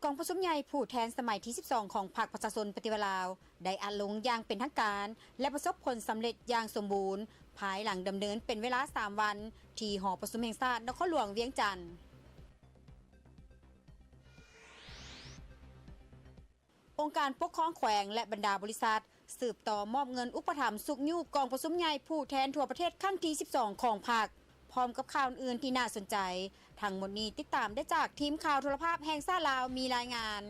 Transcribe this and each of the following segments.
กองประชุมใหญ่ผู้แทนสมัยที่ 12 ของพรรคประชาชนปฏิวัติลาวได้อัดลงอย่างเป็นทางการและประสบผลสำเร็จอย่างสมบูรณ์ภายหลังดำเนินเป็นเวลา 3 วันที่หอประชุมแห่งชาตินครหลวงเวียงจันทน์องค์การปกครองแขวงและบรรดาบริษัทสืบต่อมอบเงินอุปถัมภ์สุขยุกองประชุมใหญ่ผู้แทนทั่วประเทศครั้งที่ 12 ของพรรคพร้อมกับข่าวอื่นที่น่าสนใจทั้งหมดนี้ติดตามได้จากทีมข่าวโทรภาพแห่งชาติลาวมีรายงาน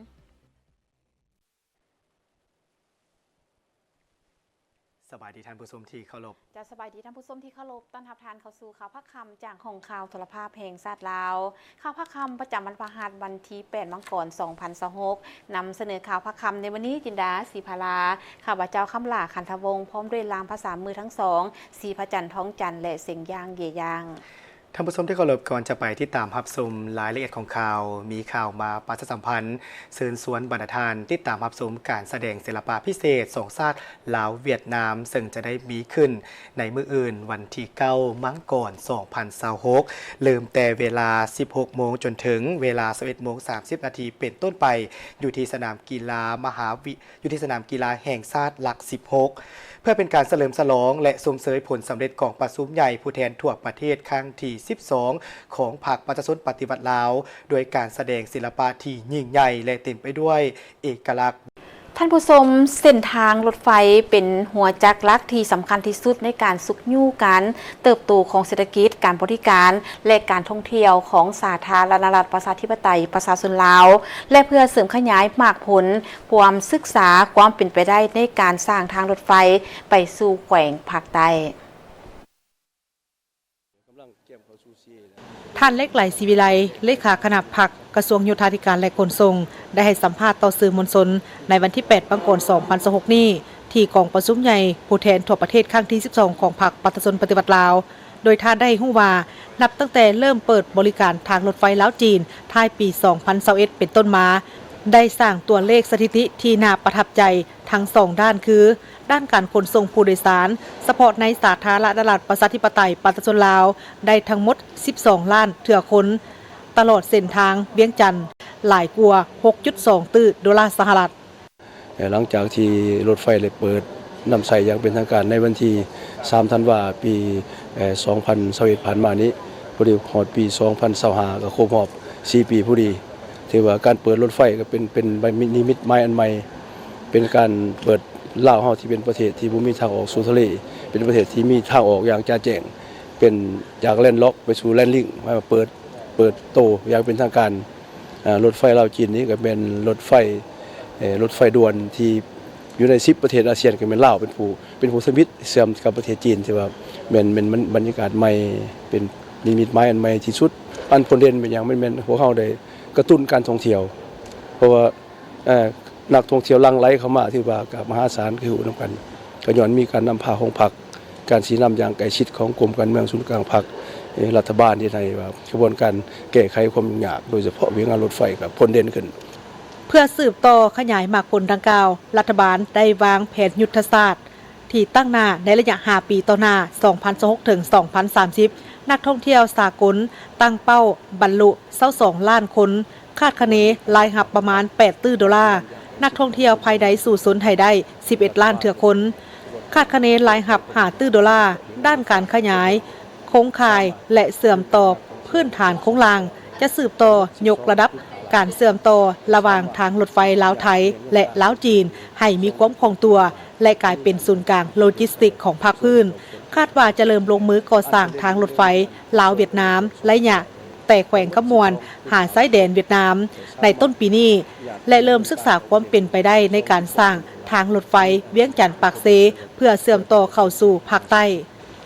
สบายดีท่านผู้ชมที่เคารพจะสบายดีท่านผู้ชมที่เคารพต้อนรับทานเข้าสู่ข่าวพักคำจากของข่าวโทรภาพแห่งชาติลาวข่าวพักคำประจำวันพฤหัสวันที่8 มังกร 2026นำเสนอข่าวพักคำในวันนี้จินดาศรีภาราข้าพเจ้าคำลาขันธวงศ์พร้อมด้วยลามภาษามือทั้งสองศรีพระจันทร์ท้องจันทร์และเสียงยางเยยางท่านผู้ชมที่เคารพก่อนจะไปที่ตามรับชมรายละเอียดของข่าวมีข่าวมาประชาสัมพันธ์เชิญชวนบรรดาท่านติดตามรับชมการแสดงศิลปะพิเศษสองชาติลาวเวียดนามซึ่งจะได้มีขึ้นในมื้ออื่นวันที่9 มังกร 2026เริ่มแต่เวลา 16 โมงจนถึงเวลา 11 โมง 30 นาทีเป็นต้นไปอยู่ที่สนามกีฬาแห่งชาติหลัก 16เพื่อเป็นการเฉลิมฉลองและชมเชยผลสำเร็จของประชุมใหญ่ผู้แทนทั่วประเทศครั้งที่ 12 ของพรรคประชาชนปฏิวัติลาวโดยการแสดงศิลปะที่ยิ่งใหญ่และเต็มไปด้วยเอกลักษณ์ท่านผู้ชมเส้นทางรถไฟเป็นหัวจักรหลักที่สำคัญที่สุดในการสุขยู่การเติบโตของเศรษฐกิจการบริการและการท่องเที่ยวของสาธารณรัฐประชาธิปไตยประชาชนลาวและเพื่อเสริมขยายมากผลความศึกษาความเป็นไปได้ในการสร้างทางรถไฟไปสู่แขวงภาคใต้ท่านเล็กไหลศิวิไลเลขาคณะพรรคกระทรวงโยธาธิการและขนส่งได้ให้สัมภาษณ์ต่อสื่อมวลชนในวันที่ 8 มังกร 2026 นี้ที่กองประชุมใหญ่ผู้แทนทั่วประเทศครั้งที่ 12 ของพรรคประชาชนปฏิวัติลาวโดยท่านได้ฮู้ว่านับตั้งแต่เริ่มเปิดบริการทางรถไฟลาวจีนท้ายปี 2021 เป็นต้นมาได้สร้างตัวเลขสถิติที่น่าประทับใจทั้ง2ด้านคือด้านการขนส่งผู้โดยสารเฉพาะในสาธารณรัฐประชาธิปไตยประชาชนลาวได้ทั้งหมด12 ล้านเถื่อคนตลอดเส้นทางเวียงจันทน์หลายกว่า 6.2 ตื้อดอลลาร์สหรัฐหลังจากที่รถไฟได้เปิดนำใช้อย่างเป็นทางการในวันที่ 3 ธันวาคม ปี 2021 ผ่านมานี้พอดีฮอดปี 2025 ก็ครบรอบ 4 ปีพอดีถือว่าการเปิดรถไฟก็เป็นนิมิตหมายอันใหม่เป็นการเปิดลาวเฮาที่เป็นประเทศที่บ่มีทางออกสู่ทะเลเป็นประเทศที่มีทางออกอย่างแจ้งเป็นจากแลนด์ล็อกไปสู่แลนด์ลิงก์มาเปิดโตอย่างเป็นทางการรถไฟลาวจีนนี้ก็เป็นรถไฟด่วนที่อยู่ใน10 ประเทศอาเซียนก็เป็นลาวเป็นผู้สมิทเสื่อมกับประเทศจีนที่ว่าเป็นบรรยากาศใหม่เป็นนิมิตหมายอันใหม่ที่สุดอันผลเด่นเป็นอย่างแม่นพวกเฮาได้กระตุ้นการท่องเที่ยวเพราะว่านักท่องเที่ยวหลั่งไหลเข้ามาที่ว่ากับมหาศาลคือนํกันก็ย้อนมีการนำพาของพรรคการสีนำอย่างใกล้ชิดของกรมการเมืองศูนย์กลางพรรครัฐบาลที่ในว่ากระบวนการแก้ไขความยุ่งยากโดยเฉพาะเรื่องงานรถไฟกับผลเด่นขึ้นเพื่อสืบต่อขยายมากผลดังกล่าวรัฐบาลได้วางแผนยุทธศาสตร์ที่ตั้งหน้าในระยะ 5 ปีต่อหน้า 2026 ถึง 2030 นักท่องเที่ยวสากลตั้งเป้าบรรลุ22 ล้านคนคาดคะเนรายรับประมาณ 8 ตื้อดอลลาร์นักท่องเที่ยวภายในสู่ศูนย์ไทยได้ 11 ล้านเถื่อคนคาดคะเนรายรับ5 ตื้อดอลลาร์ด้านการขยายโครงข่ายและเสื่อมต่อพื้นฐานโครงล่างจะสืบต่อยกระดับการเสื่อมต่อระหว่างทางรถไฟลาวไทยและลาวจีนให้มีความคล่องตัวและกลายเป็นศูนย์กลางโลจิสติกของภาคพื้นคาดว่าจะเริ่มลงมือก่อสร้างทางรถไฟลาวเวียดนามและยะแต่แขวงขมวนหาดทรายแดนเวียดนามในต้นปีนี้และเริ่มศึกษาความเป็นไปได้ในการสร้างทางรถไฟเวียงจันทน์ปากเซเพื่อเสื่อมต่อเข้าสู่ภาคใต้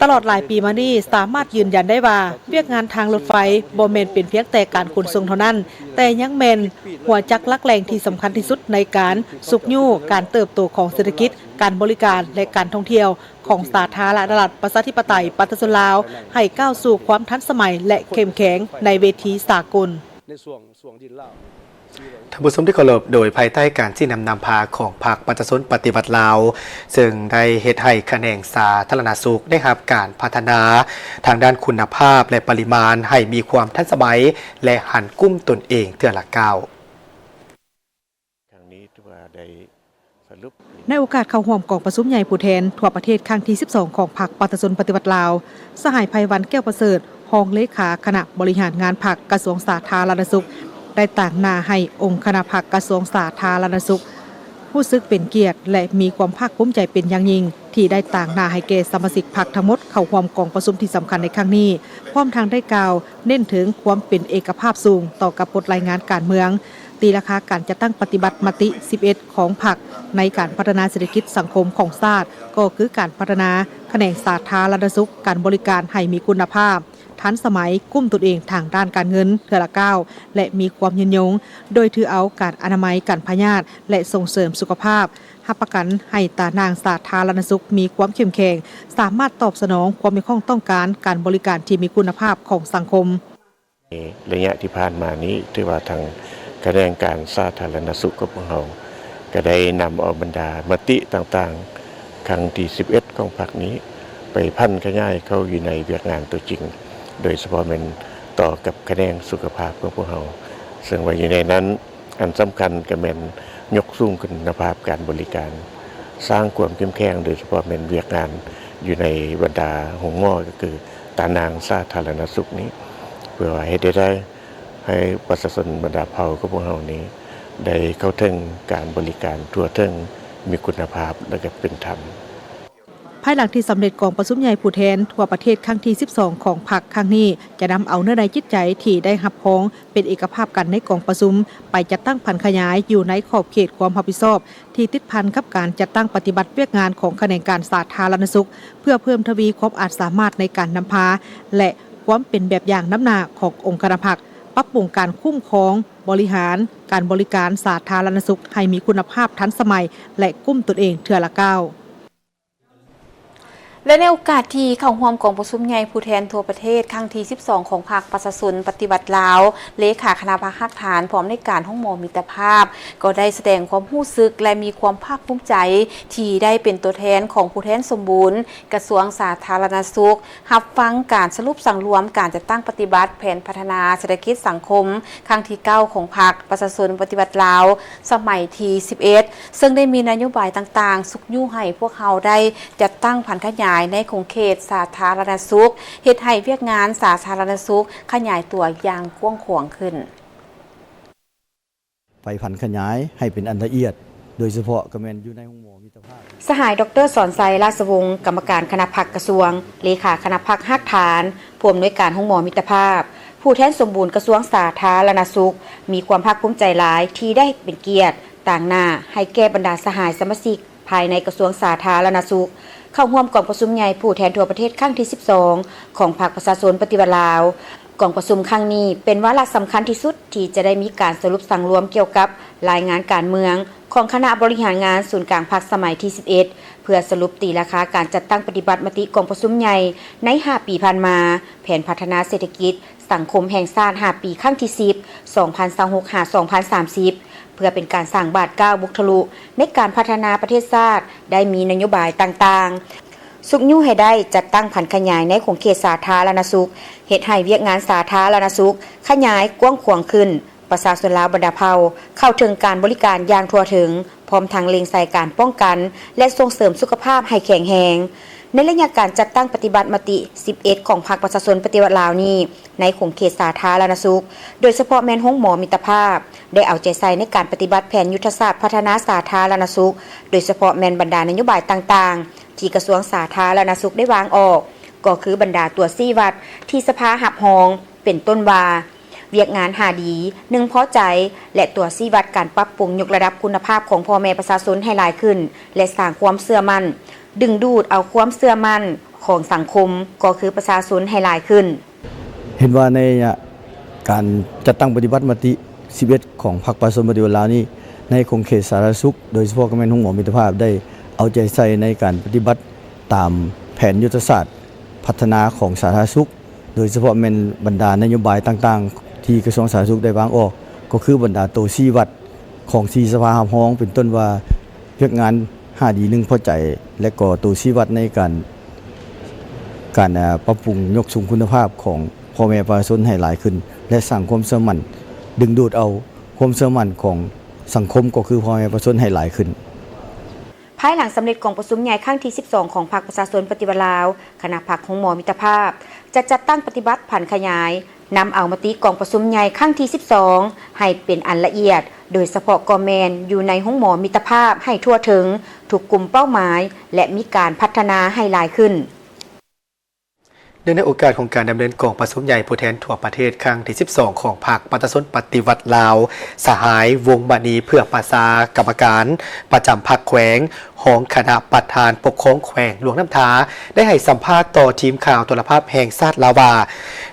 ตลอดหลายปีมานี้สามารถยืนยันได้ว่าเวียกงานทางรถไฟบ่แม่นเป็นเพียงแต่การขนส่งเท่านั้นแต่ยังแม่นหัวจักรหลักแหล่งที่สำคัญที่สุดในการสุขยู่การเติบโตของเศรษฐกิจการบริการและการท่องเที่ยวของสาธารณรัฐประชาธิปไตยประชาชนลาวให้ก้าวสู่ความทันสมัยและเข้มแข็งในเวทีสากลในช่วงดินลาว ท่านผู้ชมที่เคารพโดยภายใต้การชี้นำพาของพรรคประชาชนปฏิวัติลาวซึ่งได้เฮ็ดให้แขนงสาธารณสุขได้รับการพัฒนาทางด้านคุณภาพและปริมาณให้มีความทันสมัยและหันกุ้มตนเองเทื่อละก้าว ในโอกาสเข้าร่วมกองประชุมใหญ่ผู้แทนทั่วประเทศครั้งที่12ของพรรคประชาชนปฏิวัติลาวสหายไพวันแก้วประเสริฐรองเลขาคณะบริหารงานพรรคกระทรวงสาธารณสุขได้ต่างหน้าให้องค์คณะพรรคกระทรวงสาธารณสุขรู้สึกเป็นเกียรติและมีความภาคภูมิใจเป็นอย่างยิ่งที่ได้ต่างหน้าให้แก่สมาชิกพรรคทั้งหมดเข้าร่วมกองประชุมที่สำคัญในครั้งนี้พร้อมทางได้กล่าวเน้นถึงความเป็นเอกภาพสูงต่อกับบทรายงานการเมืองตีราคาการจัดตั้งปฏิบัติมติ 11 ของพรรคในการพัฒนาเศรษฐกิจสังคมของชาติก็คือการพัฒนาแขนงสาธารณสุขการบริการให้มีคุณภาพทันสมัยกุ้มตนเองทางด้านการเงินเทื่อละก้าวและมีความยืนยงโดยถือเอาการอนามัยการพยาธิและส่งเสริมสุขภาพรับประกันให้ตานางสาธารณสุขมีความเข้มแข็งสามารถตอบสนองความมีข้องต้องการการบริการที่มีคุณภาพของสังคมระยะที่ผ่านมานี้ถือว่าทางกระแดงการสาธารณสุขของพวกเราก็ได้นำเอาบรรดามติต่างๆครั้งที่11ของพรรคนี้ไปพันขยายเข้าอยู่ในเวียกงานตัวจริงโดยเฉพาะเป็นต่อกับคะแนนสุขภาพของพวกเราซึ่งว่าอยู่ในนั้นอันสำคัญก็เป็นยกสูงคุณภาพการบริการสร้างความเข้มแข็งโดยเฉพาะเป็นเวียกงานอยู่ในบรรดาหงงอก็คือตานางสาธารณสุขนี้เพื่อให้ได้ให้ประชาชนบรรดาเผ่าของพวกเรานี้ได้เข้าถึงการบริการทั่วถึงมีคุณภาพและก็เป็นธรรมภายหลังที่สำเร็จกองประชุมใหญ่ผู้แทนทั่วประเทศครั้งที่12ของพรรคครั้งนี้จะนำเอาเนื้อในจิตใจที่ได้รับพ้องเป็นเอกภาพกันในกองประชุมไปจัดตั้งผันขยายอยู่ในขอบเขตความรับผิดชอบที่ติดพันกับการจัดตั้งปฏิบัติเวียกงานของแขนงการสาธารณสุขเพื่อเพิ่มทวีความอาจสามารถในการนำพาและความเป็นแบบอย่างน้ำหน้าขององค์คณะพรรคปรับปรุงการคุ้มครองบริหารการบริการสาธารณสุขให้มีคุณภาพทันสมัยและกุ้มตนเองเทื่อละก้าวและในโอกาสที่เข้าร่วมกองประชุมใหญ่ผู้แทนทั่วประเทศครั้งที่12ของพรรคประชาชนปฏิบัติลาวเลขาคณะพรรคฐานพร้อมในการห้องหมอมิตรภาพก็ได้แสดงความรู้สึกและมีความภาคภูมิใจที่ได้เป็นตัวแทนของผู้แทนสมบูรณ์กระทรวงสาธารณสุขรับฟังการสรุปสั่งรวมการจัดตั้งปฏิบัติแผนพัฒนาเศรษฐกิจสังคมครั้งที่9ของพรรคประชาชนปฏิบัติลาวสมัยที่11ซึ่งได้มีนโยบายต่างๆสุกยู่ให้พวกเขาได้จัดตั้งผันขยายในของเขตสาธารณสุขเฮ็ดให้เวียกงานสาธารณสุขขยายตัวอย่างกว้างขวางขึ้นไปผันขยายให้เป็นอันละเอียดโดยเฉพาะกระแมนอยู่ในห้องหมอมิตรภาพสหายดร.สอนไซราชวงศ์กรรมการคณะพรรคกระทรวงเลขาคณะพรรคฮักฐานผู้อำนวยการห้องหมอมิตรภาพผู้แทนสมบูรณ์กระทรวงสาธารณสุขมีความภาคภูมิใจหลายที่ได้เป็นเกียรติต่างหน้าให้แก่บรรดาสหายสมาชิกภายในกระทรวงสาธารณสุขเข้าร่วมกองประชุมใหญ่ผู้แทนทั่วประเทศครั้งที่12ของพรรคประชาชนปฏิวัติลาวกองประชุมครั้งนี้เป็นวาระสำคัญที่สุดที่จะได้มีการสรุปสั่งรวมเกี่ยวกับรายงานการเมืองของคณะบริหารงานศูนย์กลางพรรคสมัยที่11เพื่อสรุปตีราคาการจัดตั้งปฏิบัติมติกองประชุมใหญ่ใน5ปีผ่านมาแผนพัฒนาเศรษฐกิจสังคมแห่งชาติ5ปีครั้งที่10 2026-2030เพื่อเป็นการสร้างบาทก้าวบุกทะลุในการพัฒนาประเทศชาติได้มีนโยบายต่างๆสุกยู่ให้ได้จัดตั้งผันขยายในของเขตสาธารณสุขเฮ็ดให้เวียกงานสาธารณสุขขยายกว้างขวางขึ้นประชาชนลาวบรรดาเผ่าเข้าถึงการบริการอย่างทั่วถึงพร้อมทางเล็งใส่การป้องกันและส่งเสริมสุขภาพให้แข็งแรงในระยะการจัดตั้งปฏิบัติมติ11ของพรรคประชาชนปฏิวัติลาวนี้ในของเขตสาธารณสุขโดยเฉพาะแม่นห้องหมอมิตรภาพได้เอาใจใส่ในการปฏิบัติแผนยุทธศาสตร์พัฒนาสาธารณสุขโดยเฉพาะแม่นบรรดานโยบายต่างๆที่กระทรวงสาธารณสุขได้วางออกก็คือบรรดาตัวซี่วัดที่สภาหับหองเป็นต้นว่าเวียกงานหาดี1พอใจและตัวซี่วัดการปรับปรุงยกระดับคุณภาพของพ่อแม่ประชาชนให้หลายขึ้นและสร้างความเชื่อมั่นดึงดูดเอาความเชื่อมั่นของสังคมก็คือประชาชนให้หลายขึ้นเห็นว่าในการจัดตั้งปฏิบัติมติ11ของพรรคประชาชนปฏิวัติลาวนี้ในของเขตสาธารณสุขโดยเฉพาะกระแมนห้องหมอมิตรภาพได้เอาใจใส่ในการปฏิบัติตามแผนยุทธศาสตร์พัฒนาของสาธารณสุขโดยเฉพาะแม่นบรรดานโยบายต่างๆที่กระทรวงสาธารณสุขได้วางออกก็คือบรรดาตัวซี่วัดของ4สภาหับห้องเป็นต้นว่าเวียกงาน5ดี1พอใจและก็ตัวชี้วัดในการปรับปรุงยกสูงคุณภาพของพ่อแม่ประชาชนให้หลายขึ้นและสร้างความเชื่อมั่นดึงดูดเอาความเชื่อมั่นของสังคมก็คือพ่อแม่ประชาชนให้หลายขึ้น ภายหลังสำเร็จกองประชุมใหญ่ครั้งที่ 12 ของพรรคประชาชนปฏิวัติลาวคณะพรรคหงหมอมิตรภาพจะจัดตั้งปฏิบัติผันขยายนำเอามติกองประชุมใหญ่ครั้งที่ 12 ให้เป็นอันละเอียดโดยเฉพาะกอแมนอยู่ในหงหมอมิตรภาพให้ทั่วถึงถูกกลุ่มเป้าหมายและมีการพัฒนาให้หลายขึ้นเนื่องในโอกาสของการดำเนินกองประชุมใหญ่ผู้แทนทั่วประเทศครั้งที่ 12 ของพรรคประชาชนปฏิวัติลาวสหายวงศ์มณีเพื่อประสากรรมการประจำพรรคแขวงหองคณะประธานปกครองแขวงหลวงน้ำทาได้ให้สัมภาษณ์ต่อทีมข่าวโทรภาพแห่งชาติลาวา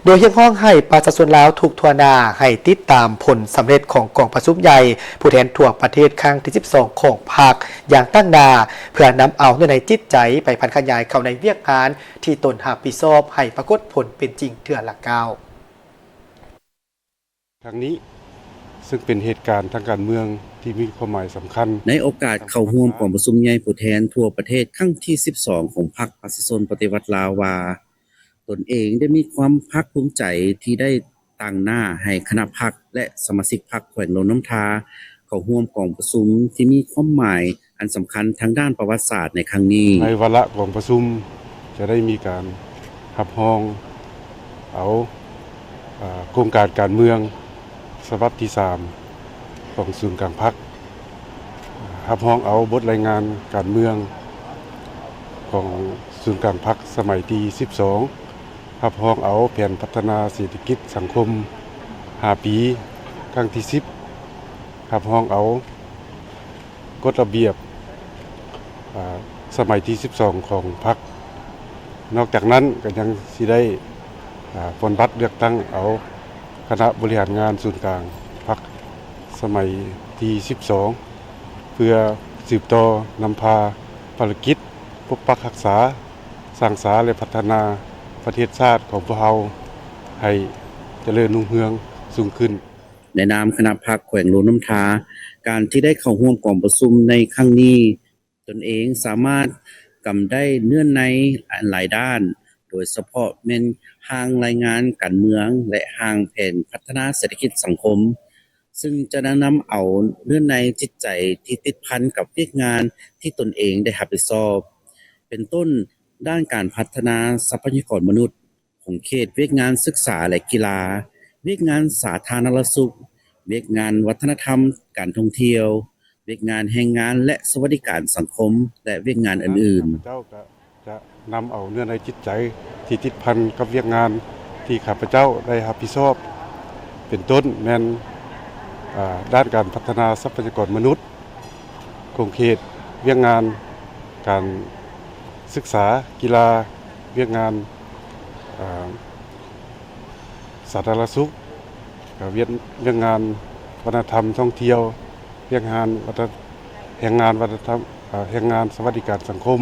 โดยเรียกร้องให้ประชาชนลาวทุกทั่วหน้าให้ติดตามผลสำเร็จของกองประชุมใหญ่ผู้แทนทั่วประเทศครั้งที่ 12 ของพรรคอย่างตั้งหน้าเพื่อนำเอาในจิตใจไปพันขยายเข้าในเวียกงานที่ตนรับผิดชอบให้ปรากฏผลเป็นจริงเถื่อละก้าวครั้งนี้ซึ่งเป็นเหตุการณ์ทางการเมืองที่มีความหมายสำคัญในโอกาสเข้าร่วมกองประชุมใหญ่ผู้แทนทั่วประเทศครั้งที่ 12 ของพรรคประชาชนปฏิวัติลาวว่าตนเองได้มีความภาคภูมิใจที่ได้ตั้งหน้าให้คณะพรรคและสมาชิกพรรคแขวงหลวงน้ำทาเข้าร่วมกองประชุมที่มีความหมายอันสำคัญทางด้านประวัติศาสตร์ในครั้งนี้ในวาระกองประชุมจะได้มีการรับรองเอาโครงการการเมืองฉบับที่ 3 ของศูนย์กลางพรรครับรองเอาบทรายงานการเมืองของศูนย์กลางพรรคสมัยที่ 12 รับรองเอาแผนพัฒนาเศรษฐกิจสังคม5 ปีครั้งที่ 10 รับรองเอากฎระเบียบสมัยที่ 12 ของพรรคนอกจากนั้นก็ยังสิได้ผลบัตรเลือกตั้งเอาคณะบริหารงานศูนย์กลางพรรคสมัยที่ 12 เพื่อสืบต่อนำพาภารกิจปกปักรักษาสร้างสรรค์และพัฒนาประเทศชาติของพวกเราให้เจริญรุ่งเรืองสูงขึ้นในนามคณะพรรคแขวงหลวงน้ำทาการที่ได้เข้าร่วมกองประชุมในครั้งนี้ตนเองสามารถกำได้เนื่องในหลายด้านโดยเฉพาะแม่นห่างรายงานการเมืองและห่างแผนพัฒนาเศรษฐกิจสังคมซึ่งจะนำเอาเนื่องในจิตใจที่ติดพันกับเวียกงานที่ตนเองได้รับผิดชอบเป็นต้นด้านการพัฒนาทรัพยากรมนุษย์ของเขตเวียกงานศึกษาและกีฬาเวียกงานสาธารณสุขเวียกงานวัฒนธรรมการท่องเที่ยวเวียกงานแรงงานและสวัสดิการสังคมและเวียกงานอื่นๆเจ้าจะนำเอาเนื้อในจิตใจที่ติดพันกับเวียกงานที่ข้าพเจ้าได้รับผิดชอบเป็นต้นแม่นด้านการพัฒนาทรัพยากรมนุษย์คงเขตเวียกงานการศึกษากีฬาเวียกงานสาธารณสุขเวียกงานวัฒนธรรมท่องเที่ยวเวียกงานแรงงานวัฒนธรรมแรงงานสวัสดิการสังคม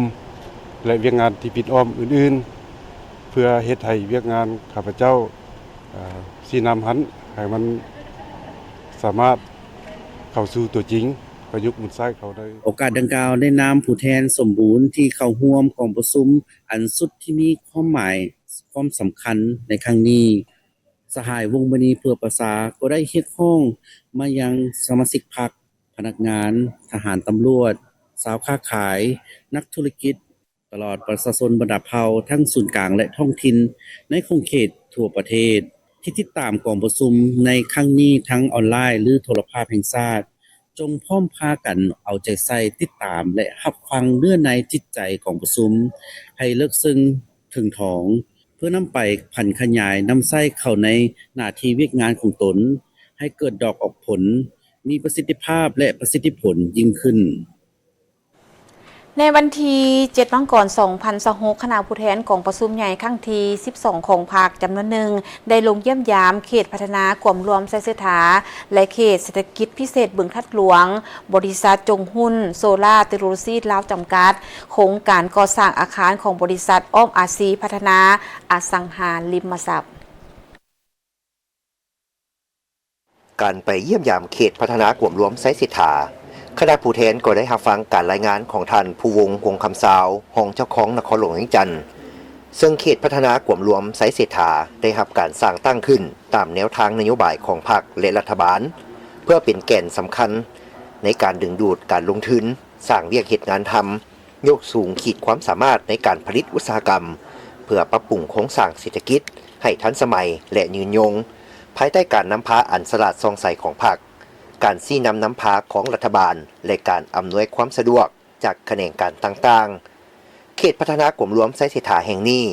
และเวียกงานที่ปิดอ้อมอื่นๆเพื่อเฮ็ดให้เวียกงานข้าพเจ้าสีนำหันให้มันสามารถเข้าสู่ตัวจริงประยุกต์มุนไส้เขาได้โอกาสดังกล่าวได้นำผู้แทนสมบูรณ์ที่เข้าร่วมกองประชุมอันสุดที่มีความหมายความสำคัญในครั้งนี้สหายวงศ์มณีเพื่อประสาก็ได้เรียกร้องมายังสมาชิกพรรคพนักงานทหารตำรวจสาวค้าขายนักธุรกิจตลอดประชาชนบรรดาเผ่าทั้งศูนย์กลางและท้องถิ่นในคงเขตทั่วประเทศที่ติดตามกองประชุมในครั้งนี้ทั้งออนไลน์หรือโทรภาพแห่งชาติจงพร้อมพากันเอาใจใส่ติดตามและรับฟังเนื้อในจิตใจของประชุมให้ลึกซึ้งถึงถองเพื่อนำไปพันขยายนำไส้เข้าในหน้าที่เวียกงานของตนให้เกิดดอกออกผลมีประสิทธิภาพและประสิทธิผลยิ่งขึ้นในวันที่7 มังกร 2026 คณะผู้แทนกองประชุมใหญ่ครั้งที่ 12 ของพรรคจำนวนหนึ่งได้ลงเยี่ยมยามเขตพัฒนากลุ่มรวมไซเสถาและเขตเศรษฐกิจพิเศษบึงทัดหลวงบริษัทจงหุ้นโซล่าเทคโนโลยีลาวจำกัดโครงการก่อสร้างอาคารของบริษัทอ้อมอาซีพัฒนาอสังหาริมทรัพย์การไปเยี่ยมยามเขตพัฒนากลุ่มรวมไซเสถาคณะผู้แทนก็ได้รับฟังการรายงานของท่านผู้วงวงคำสาวห้องเจ้าของนครหลวงเวียงจันทร์ซึ่งเขตพัฒนากลุ่มรวมไซเสถาได้รับการสร้างตั้งขึ้นตามแนวทางนโยบายของพรรคและรัฐบาลเพื่อเป็นแก่นสำคัญในการดึงดูดการลงทุน สร้างเวียกเหตุงานทำยกสูงขีดความสามารถในการผลิตอุตสาหกรรมเพื่อปรับปรุงโครงสร้างเศรษฐกิจให้ทันสมัยและยืนยงภายใต้การนำพาอันสลัดซองใสของพรรคการซี่นำพาของรัฐบาลและการอำนวยความสะดวกจากแขนงการต่างๆเขตพัฒนากลุ่มรวมไซเสถาแห่งนี้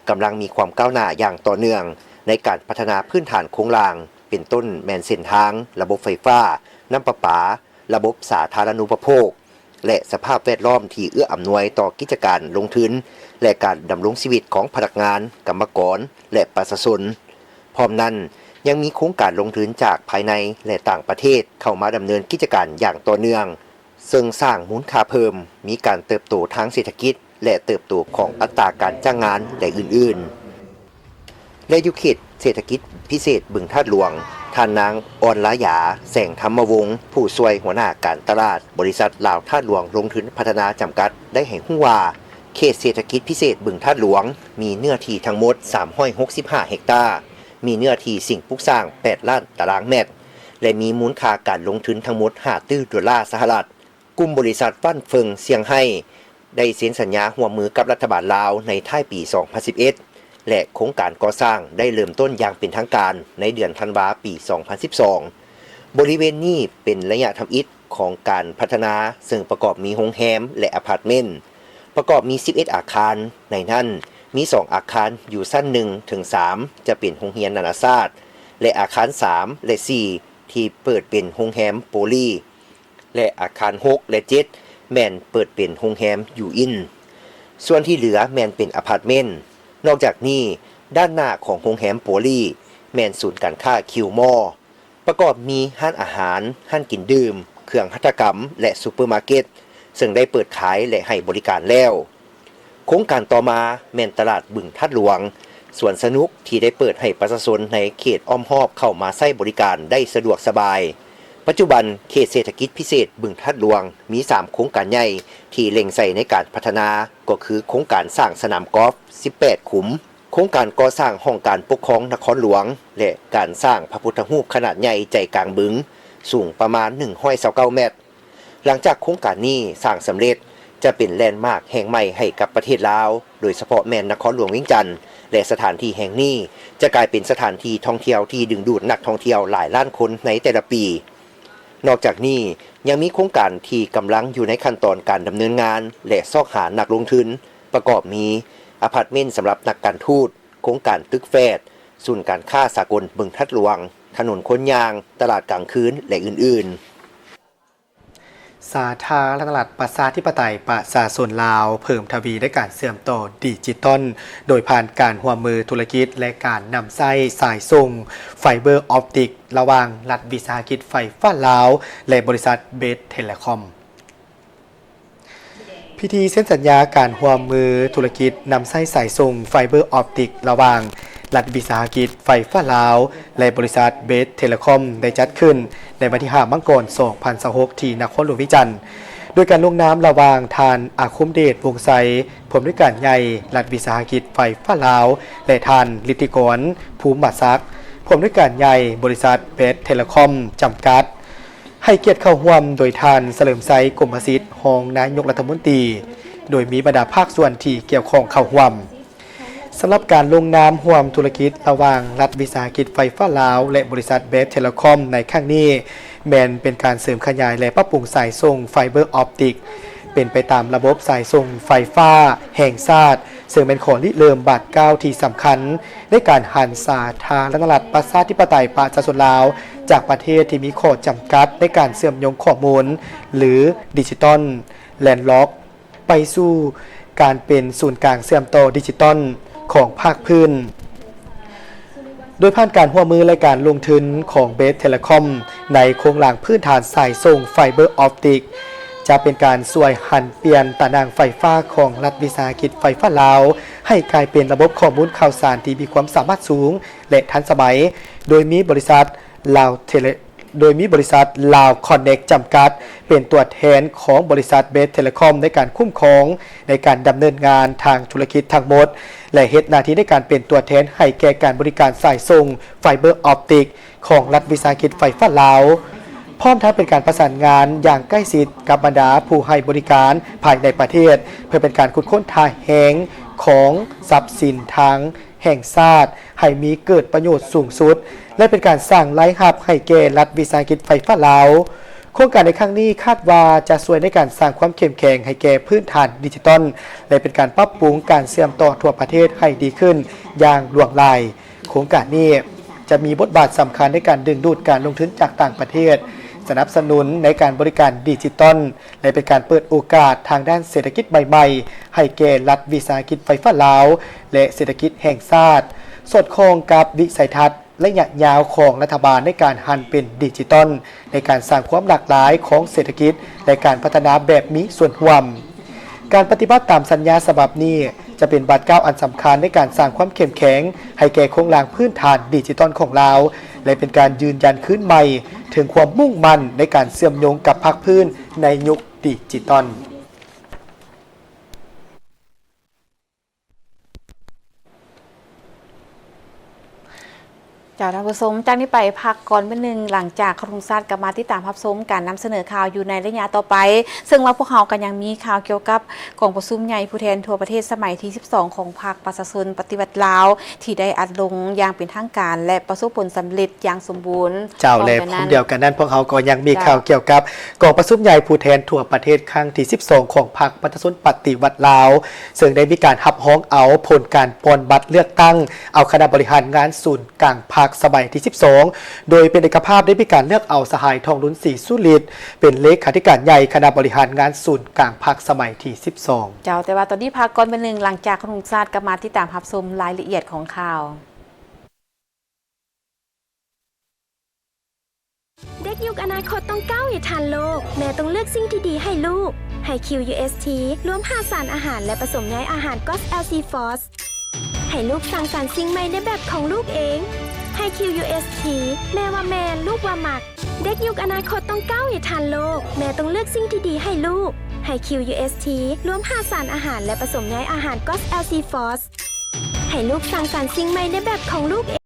กำลังมีความก้าวหน้าอย่างต่อเนื่องในการพัฒนาพื้นฐานโครงสร้างเป็นต้นแมนเส้นทางระบบไฟฟ้าน้ำประปาระบบสาธารณูปโภคและสภาพแวดล้อมที่เอื้ออำนวยต่อกิจการลงทุนและการดำรงชีวิตของพนักงานกรรมกรและประชาชนพร้อมนั้นยังมีโครงการลงทุนจากภายในและต่างประเทศเข้ามาดำเนินกิจการอย่างต่อเนื่องซึ่งสร้างมูลค่าเพิ่มมีการเติบโตทางเศรษฐกิจและเติบโตของอัตราการจ้างงานและอื่นๆและยุคเขตเศรษฐกิจพิเศษบึงธาตุหลวงท่านนางออนลายาแสงธรรมวงศ์ผู้ช่วยหัวหน้าการตลาดบริษัทลาวธาตุหลวงลงทุนพัฒนาจำกัดได้ให้ฮู้ว่าเขตเศรษฐกิจพิเศษบึงธาตุหลวงมีเนื้อที่ทั้งหมด365เฮกตาร์มีเนื้อที่สิ่งปลูกสร้าง8ล้านตารางเมตรและมีมูลค่าการลงทุนทั้งหมด5ตื้อดอลลาร์สหรัฐกลุ่มบริษัทฟั่นเฟิงเซี่ยงไฮ้ได้เซ็นสัญญาร่วมมือกับรัฐบาลลาวในท้ายปี 2011 และโครงการก่อสร้างได้เริ่มต้นอย่างเป็นทางการในเดือนธันวาคมปี 2012 บริเวณนี้เป็นระยะทำอิฐของการพัฒนาซึ่งประกอบมีโรงแรมและอพาร์ตเมนต์ประกอบมี11อาคารในนั้นมี2อาคารอยู่ชั้น1ถึง3จะเป็นโรงเรียนนานาชาติและอาคาร3และ4ที่เปิดเป็นโรงแรมโปลีและอาคาร6และ7แม่นเปิดเป็นโรงแรมยูอินส่วนที่เหลือแม่นเป็นอพาร์ตเมนต์นอกจากนี้ด้านหน้าของโรงแรมโปลีแม่นศูนย์การค้าคิวมอร์ประกอบมีห้านอาหารห้านกินดื่มเครื่องหัตถกรรมและซูเปอร์มาร์เก็ตซึ่งได้เปิดขายและให้บริการแล้วโครงการต่อมาแม่นตลาดบึงธาตุหลวงสวนสนุกที่ได้เปิดให้ประชาชนในเขตอ้อมหอบเข้ามาใช้บริการได้สะดวกสบายปัจจุบันเขตเศรษฐกิจพิเศษบึงธาตุหลวงมี3โครงการใหญ่ที่เล็งใส่ในการพัฒนาก็คือโครงการสร้างสนามกอล์ฟ18ขุมโครงการก่อสร้างห้องการปกครองนครหลวงและการสร้างพระพุทธรูปขนาดใหญ่ใจกลางบึงสูงประมาณ129เมตรหลังจากโครงการนี้สร้างสำเร็จจะเป็นแลนด์มาร์คแห่งใหม่ให้กับประเทศลาวโดยเฉพาะแม่นนครหลวงเวียงจันทน์และสถานที่แห่งนี้จะกลายเป็นสถานที่ท่องเที่ยวที่ดึงดูดนักท่องเที่ยวหลายล้านคนในแต่ละปีนอกจากนี้ยังมีโครงการที่กำลังอยู่ในขั้นตอนการดำเนินงานและซอกหานักลงทุนประกอบมีอพาร์ตเมนต์สำหรับนักการทูตโครงการตึกแฟดศูนย์การค้าสากลบึงธาตุหลวงถนนคนยางตลาดกลางคืนและอื่นๆสาธารณรัฐประชาธิปไตยประชาชนลาวเพิ่มทวีด้วยการเชื่อมต่อดิจิตอลโดยผ่านการร่วมมือธุรกิจและการนำไส้สายส่งไฟเบอร์ออปติกระหว่างรัฐวิสาหกิจไฟฟ้าลาวและบริษัทเบสเทเลคอมพิธีเซ็นสัญญาการร่วมมือธุรกิจนำไส้สายส่งไฟเบอร์ออปติกระหว่างรัฐวิสาหกิจไฟฟ้าลาวและบริษัทเบสเทเลคอมได้จัดขึ้นในวันที่5 มังกร 2026 ที่นครหลวงวิจันทร์โดยการลงนามระหว่างทานอาคมเดชวงศ์ไซผู้อำนวยการใหญ่รัฐวิสาหกิจไฟฟ้าลาวและทานฤทธิกรภูมิมาศักดิ์ผู้อำนวยการใหญ่บริษัทเบสเทเลคอมจำกัดให้เกียรติเข้าร่วมโดยทานเฉลิมไซกรมสิทธิ์รองนายกรัฐมนตรีโดยมีบรรดาภาคส่วนที่เกี่ยวข้องเข้าร่วมสำหรับการลงนามร่วมธุรกิจระหว่างรัฐวิสาหกิจไฟฟ้าลาวและบริษัทเบสเทเลคอมในครั้งนี้แม้นเป็นการเสริมขยายและปรับปรุงสายส่งไฟเบอร์ออปติกเป็นไปตามระบบสายส่งไฟฟ้าแห่งชาติซึ่งเป็นของริเริ่มบาทเก้าที่สำคัญในการหันสาธารณรัฐประชาธิปไตยประชาชนลาวจากประเทศที่มีข้อจำกัดในการเชื่อมโยงข้อมูลหรือดิจิตอลแลนด์ล็อกไปสู่การเป็นศูนย์กลางเชื่อมต่อดิจิตอลของภาคพื้นโดยผ่านการร่วมมือและการลงทุนของเบสเทเลคอมในโครงหลังพื้นฐานสายส่งไฟเบอร์ออปติกจะเป็นการช่วยหันเปลี่ยนตารางไฟฟ้าของรัฐวิสาหกิจไฟฟ้าลาวให้กลายเป็นระบบข้อมูลข่าวสารที่มีความสามารถสูงและทันสมัยโดยมีบริษัทลาวคอนเน็กจำกัดเป็นตัวแทนของบริษัทเบสเทเลคอมในการคุ้มครองในการดำเนินงานทางธุรกิจทั้งหมดและเฮ็ดหน้าที่ในการเป็นตัวแทนให้แก่การบริการสายส่งไฟเบอร์ออปติกของรัฐวิสาหกิจไฟฟ้าลาวพ ร้อมทั้งเป็นการประสานงานอย่างใกล้ชิดกับบรรดาผู้ให้บริการภายในประเทศ เพื่อเป็นการขุดค้นทางแหงของทรัพย์สินทางแห่งชาติให้มีเกิดประโยชน์สูงสุด และเป็นการสร้างไร้หับให้แก่รัฐวิสาหกิจไฟฟ้าลาวโครงการในครั้งนี้คาดว่าจะช่วยในการสร้างความเข้มแข็งให้แก่พื้นฐานดิจิทัลและเป็นการปรับปรุงการเชื่อมต่อทั่วประเทศให้ดีขึ้นอย่างล่วงไหลโครงการนี้จะมีบทบาทสำคัญในการดึงดูดการลงทุนจากต่างประเทศสนับสนุนในการบริการดิจิทัลและเป็นการเปิดโอกาสทางด้านเศรษฐกิจใหม่ๆให้แก่รัฐวิสาหกิจไฟฟ้าลาวและเศรษฐกิจแห่งชาติสอดคล้องกับวิสัยทัศน์ระยะยาวของรัฐบาลในการหันเป็นดิจิทัลในการสร้างความหลากหลายของเศรษฐกิจและการพัฒนาแบบมีส่วนร่วมการปฏิบัติตามสัญญาฉบับนี้จะเป็นบาทก้าวอันสำคัญในการสร้างความเข้มแข็งให้แก่โครงสร้างพื้นฐานดิจิทัลของลาวและเป็นการยืนยันขึ้นใหม่ถึงความมุ่งมั่นในการเชื่อมโยงกับภาคพื้นในยุคดิจิทัลจากท่านผู้ชมจากนี้ไปพักก่อนเป็นหนึ่งหลังจากครุงซาดกลับมาที่ตามรับชมการนำเสนอข่าวอยู่ในระยะต่อไปซึ่งว่าพวกเขากันยังมีข่าวเกี่ยวกับกองประชุมใหญ่ผู้แทนทั่วประเทศสมัยที่ 12 ของพรรคประชาชนปฏิวัติลาวที่ได้อัดลงอย่างเป็นทางการและประสบผลสำเร็จอย่างสมบูรณ์เจ้าและพร้อมเดียวกันนั้นพวกเขาก็ยังมีข่าวเกี่ยวกับกองประชุมใหญ่ผู้แทนทั่วประเทศครั้งที่ 12 ของพรรคประชาชนปฏิวัติลาวซึ่งได้มีการหับฮ้องเอาผลการปอนบัตรเลือกตั้งเอาคณะบริหารงานศูนย์กลางพรรคสมัยที่ 12 โดยเป็นเอกภาพได้มีการเลือกเอาสหายทองลุ้นศรีสุฤทธิ์เป็นเลขาธิการใหญ่คณะบริหารงานศูนย์กลางพรรคสมัยที่ 12 เจ้าแต่ว่าตอนนี้พักก่อนเป็นหนึ่งหลังจากครุงซาดกลับมาที่ตามรับชมรายละเอียดของข่าวเด็กยุคอนาคตต้องก้าวให้ทันโลกแม่ต้องเลือกสิ่งที่ดีให้ลูกให้ QUST รวม5สารอาหารและผสมใยอาหารก็ส LC Force ให้ลูกสร้างสรรค์สิ่งใหม่ในแบบของลูกเองให้ QUST แม่ว่าแม่ลูกว่าหมักเด็กยุคอนาคตต้องก้าวให้ทันโลกแม่ต้องเลือกสิ่งที่ดีให้ลูกให้ QUST รวม5สารอาหารและผสมใยอาหารก็ส LC Force ให้ลูกสร้างสรรค์สิ่งใหม่ในแบบของลูกเอง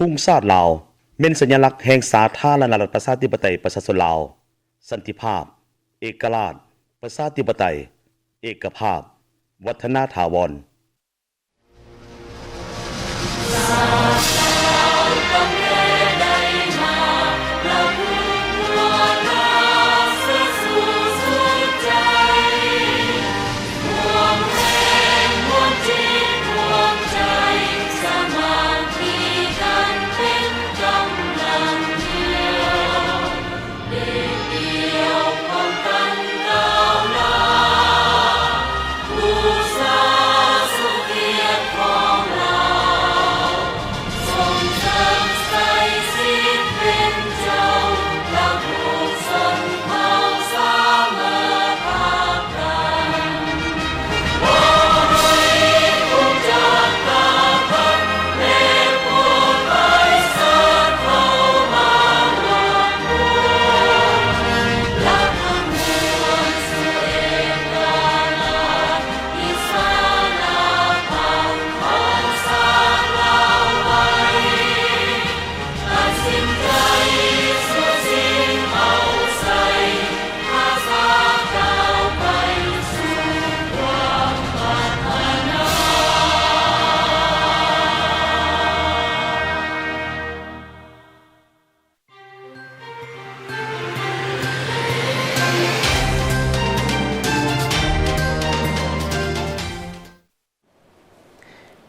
ทุ่งซาดลาวเป็นสัญลักษณ์แห่งสาธารณรัฐประชาธิปไตยประชาชนลาวสันติภาพเอกราชประชาธิปไตยเอกภาพวัฒนถาวร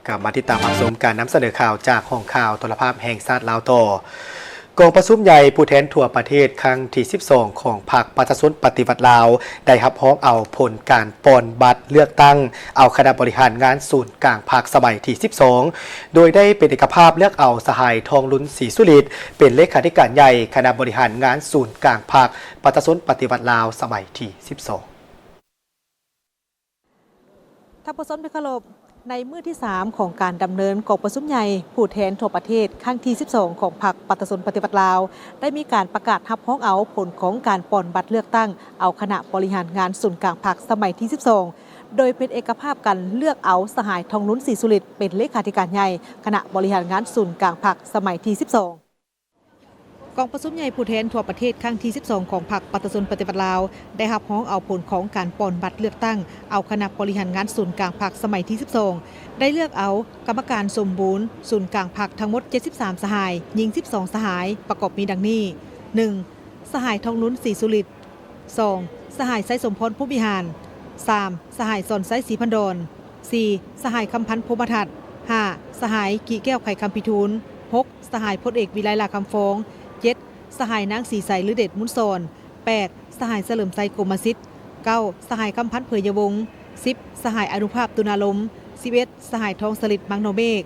กลับมาติดตามรับชมการนำเสนอข่าวจากห้องข่าวโทรภาพแห่งชาติลาวต่อกองประชุมใหญ่ผู้แทนทั่วประเทศครั้งที่ 12 ของพรรคประชาชนปฏิวัติลาวได้รับร้องเอาผลการปอนบัตรเลือกตั้งเอาคณะบริหารงานศูนย์กลางพรรคสมัยที่ 12 โดยได้เป็นเอกภาพเลือกเอาสหายทองลุ้นศรีสุฤทธิ์เป็นเลขาธิการใหญ่คณะบริหารงานศูนย์กลางพรรคประชาชนปฏิวัติลาวสมัยที่ 12ท่านผู้ชมที่เคารพในมื้อที่ 3 ของการดำเนินกองประชุมใหญ่ผู้แทนทั่วประเทศครั้งที่ 12 ของพรรคประชาชนปฏิวัติลาวได้มีการประกาศรับร้องเอาผลของการปอนบัตรเลือกตั้งเอาคณะบริหารงานศูนย์กลางพรรคสมัยที่ 12 โดยเป็นเอกภาพกันเลือกเอาสหายทองลุ้นศรีสุฤทธิ์เป็นเลขาธิการใหญ่คณะบริหารงานศูนย์กลางพรรคสมัยที่ 12กองประชุมใหญ่ผู้แทนทั่วประเทศครั้งที่ 12 ของพรรคประชาชนปฏิวัติลาวได้รับร้องเอาผลของการปอนบัตรเลือกตั้งเอาคณะบริหารงานศูนย์กลางพรรคสมัยที่ 12 ได้เลือกเอากรรมการสมบูรณ์ศูนย์กลางพรรคทั้งหมด 73 สหายหญิง 12 สหายประกอบมีดังนี้ 1. สหายทองลุ้นศรีสุฤทธิ์ 2. สหายไซสมพรผู้บิหาร 3. สหายสอนไซศรีพันดอน 4. สหายคำพันธ์พรหมทัศน์ 5. สหายกี่แก้วไข่คำพิทูล 6. สหายพลเอกวิไลลาคำฟ้อง 7. สหายนางสีใสหรือเดชมุนโซน 8. สหายเฉลิมไซโกมสิทธิ์ 9. สหายคำพันธ์เผยยวงศ์ 10. สหายอนุภาพตุนาลม 11. สหายทองสลิดมังโนเมฆ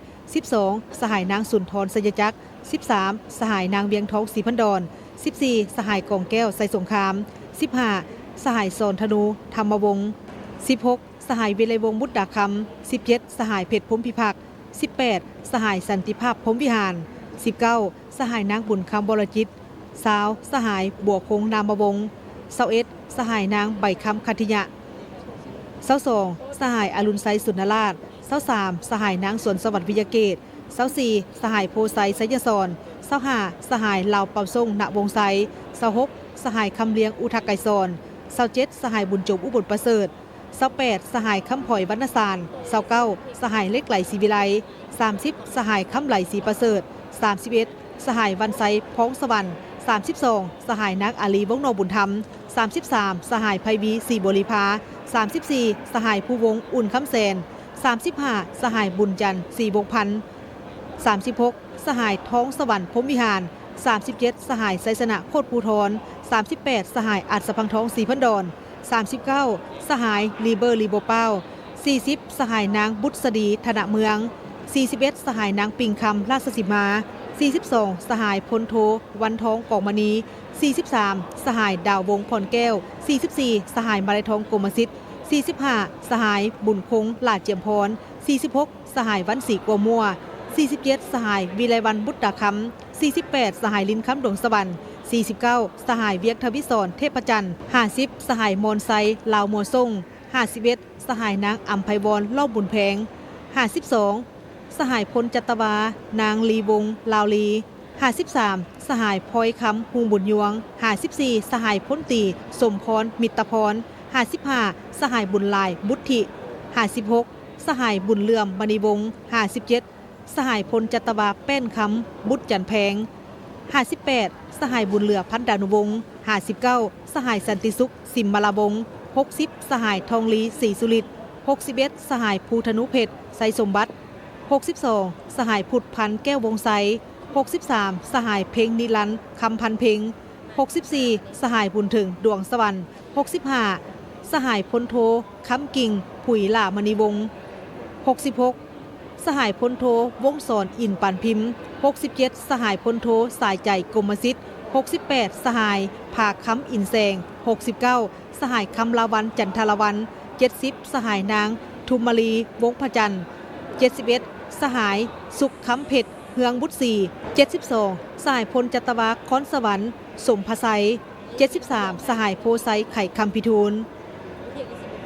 12. สหายนางสุนทรสยจักร 13. สหายนางเวียงทองศรีพันดอน 14. สหายกองแก้วไซสงคราม 15. สหายโซนธนูธรรมวงศ์ 16. สหายวิไลวงศ์มุดดาคำ 17. สหายเพชรพรหมพิพักษ์ 18. สหายสันติภาพพรหมวิหาร 19. สหายนางบุญคำบรจิต 20. สหายบัวคงนามวงศ์ 21. สหายนางใบคำคัทยะ 22. สหายอรุณไซสุนราช 23. สหายนางสวนสวัสดิ์วิยเกต 24. สหายโพไซไซยศร 25. สหายลาวเป่าส่งณวงไซ 26. สหายคำเลียงอุทักไกซอน 27. สหายบุญจบอุบลประเสริฐ 28. สหายคำผอยบรรณสาร 29. สหายเล็กไหลศรีวิไล 30. สหายคำไหลศรีประเสริฐ 31. สหายวันไซพ้องสวรรค์ 32. สหายนักอาลีวงโนบุญธรรม 33. สหายไพวีศรีบริพา 34. สหายภูวงอุ่นคำแสน 35. สหายบุญจันทร์ศรีวงพันธ์ 36. สหายท้องสวรรค์พรหมวิหาร 37. สหายไซสนะโคตรภูทร 38. สหายอัศพังทองศรีพันดอน 39. สหายลีเบอร์ลีโบเป้า 40. สหายนางบุษดีธนเมือง 41. สหายนางปิงคำราชสีมา 42. สหายพลโทวันทองกองมณี 43. สหายดาววงพรแก้ว 44. สหายมาลายทองโกมสิทธิ์ 45. สหายบุญคงลาดเจียมพร 46. สหายวันศรีกัวมัว 47. สหายวิไลวันบุตรคำ 48. สหายลินคำดวงสวรรค์ 49. สหายเวียกทวิศรเทพจันทร์ 50. สหายมอนไซลาวมัวส่ง 51. สหายนางอัมไพวรเล่าบุญแพง 52. สหายพลจัตวานางลีวงลาวลี 53. สหายพลอยคำฮูงบุญยวง 54. สหายพ้นตีสมพรมิตรพร 55. สหายบุญลายบุตถิ 56. สหายบุญเลื่อมมณีวงศ์ 57. สหายพลจัตวาแป้นคำบุตรจันแพง 58. สหายบุญเหลือพันดานุวงศ์ 59. สหายสันติสุขสิมมาลาวงศ์ 60. สหายทองลีศรีสุฤทธิ์ 61. สหายภูธนุเพชรไซสมบัติ 62. สหายผุดพันธ์แก้ววงไซ 63. สหายเพ็งนิรันดร์คำพันเพ็ง 64. สหายบุญถึงดวงสวรรค์ 65. สหายพลโทคำกิ่งผุยหล่ามณีวงศ์ 66. สหายพลโทวงศรอินปานพิมพ์ 67. สหายพลโทสายใจกรมสิทธิ์ 68. สหายภาคำอินแสง 69. สหายคำลาวันจันทรวัน 70. สหายนางทุมมาลีวงพจันทร์ 71. สหายสุขคำเพชรเฮืองบุตรศรี 72. สหายพลจัตวาค้อนสวรรค์สมภไซ 73. สหายโพไซไข่คำพิทูล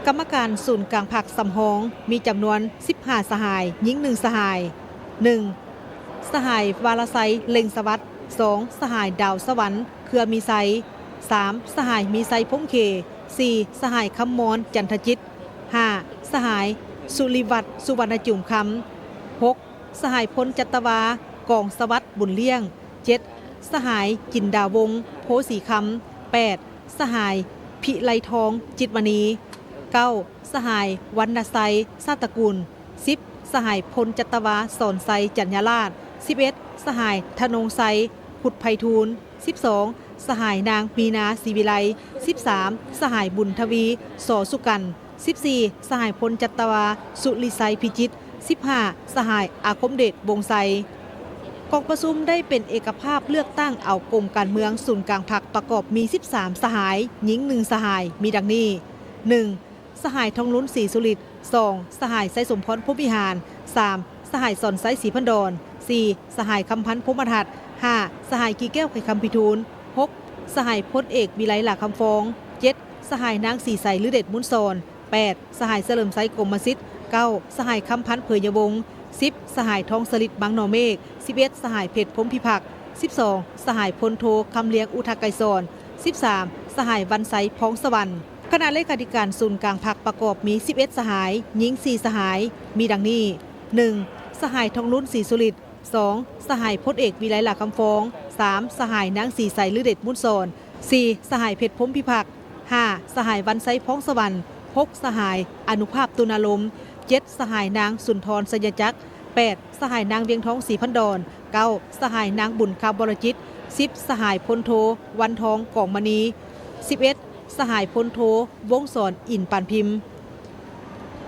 กรรมการศูนย์กลางผักสำหองมีจำนวน 15 สหายหญิง 1 สหาย 1. สหายวาลไซเล็งสวัสดิ์ 2. สหายดาวสวรรค์เครือมีไซ 3. สหายมีไซพงเค 4. สหายคำมอนจันทจิต 5. สหายสุริวัตรสุวรรณจุ่มคำ 6. สหายพลจัตวากองสวัสดิ์บุญเลี้ยง 7. สหายจินดาวงศ์โพสีคำ 8. สหายพิไลทองจิตมณี 9. สหายวรรณไซซาตระกูล 10. สหายพลจัตวาสอนไซจัญญาราช 11 สหายธนงไซพุทธไพฑูรย์ 12 สหายนางมีนาศรีวิไล 13 สหายบุญทวีสอสุกัน 14 สหายพลจัตวาสุริไซพิจิตร 15 สหายอาคมเดชวงไซกองประชุมได้เป็นเอกภาพเลือกตั้งเอากรมการเมืองศูนย์กลางพรรคประกอบมี 13 สหายหญิง 1 สหายมีดังนี้ 1. สหายทองลุ้นศรีสุริต 2. สหายไซสมพรพรหมวิหาร 3. สหายสอนไซศรีพันดร 4. สหายคำพันธ์พรหมทัศน์ 5. สหายกีแก้วไข่คำพิทูล 6. สหายพลเอกวิไลหลาคำฟอง 7. สหายนางสีใสลือเด็ดมุนซอน 8. สหายเฉลิมไซกรมสิทธิ์ 9. สหายคำพันธ์เผยยวงศ์ 10. สหายทองสลิดบางนอเมฆ 11. สหายเพชรพรหมพิพักษ์ 12. สหายพลโทคำเลี้ยงอุทาไกรสอน 13. สหายวันไซพ้องสวรรค์คณะเลขาธิการศูนย์กลางพรรคประกอบมี 11 สหายหญิง 4 สหายมีดังนี้ 1. สหายทองลุ้นศรีสุริต 2. สหายพลเอกวิไลหลาคำฟอง 3. สหายนางสีใสลือเด็ดมุนซอน 4. สหายเพชรพรหมพิพักษ์ 5. สหายวันไซพ้องสวรรค์ 6. สหายอนุภาพตุนาลม 7. สหายนางสุนทรสยจักร 8. สหายนางเวียงทองศรีพันดร 9. สหายนางบุญคำบรจิต 10. สหายพลโทวันทองกองมณี 11. สหายพลโทวงศรอินปานพิมพ์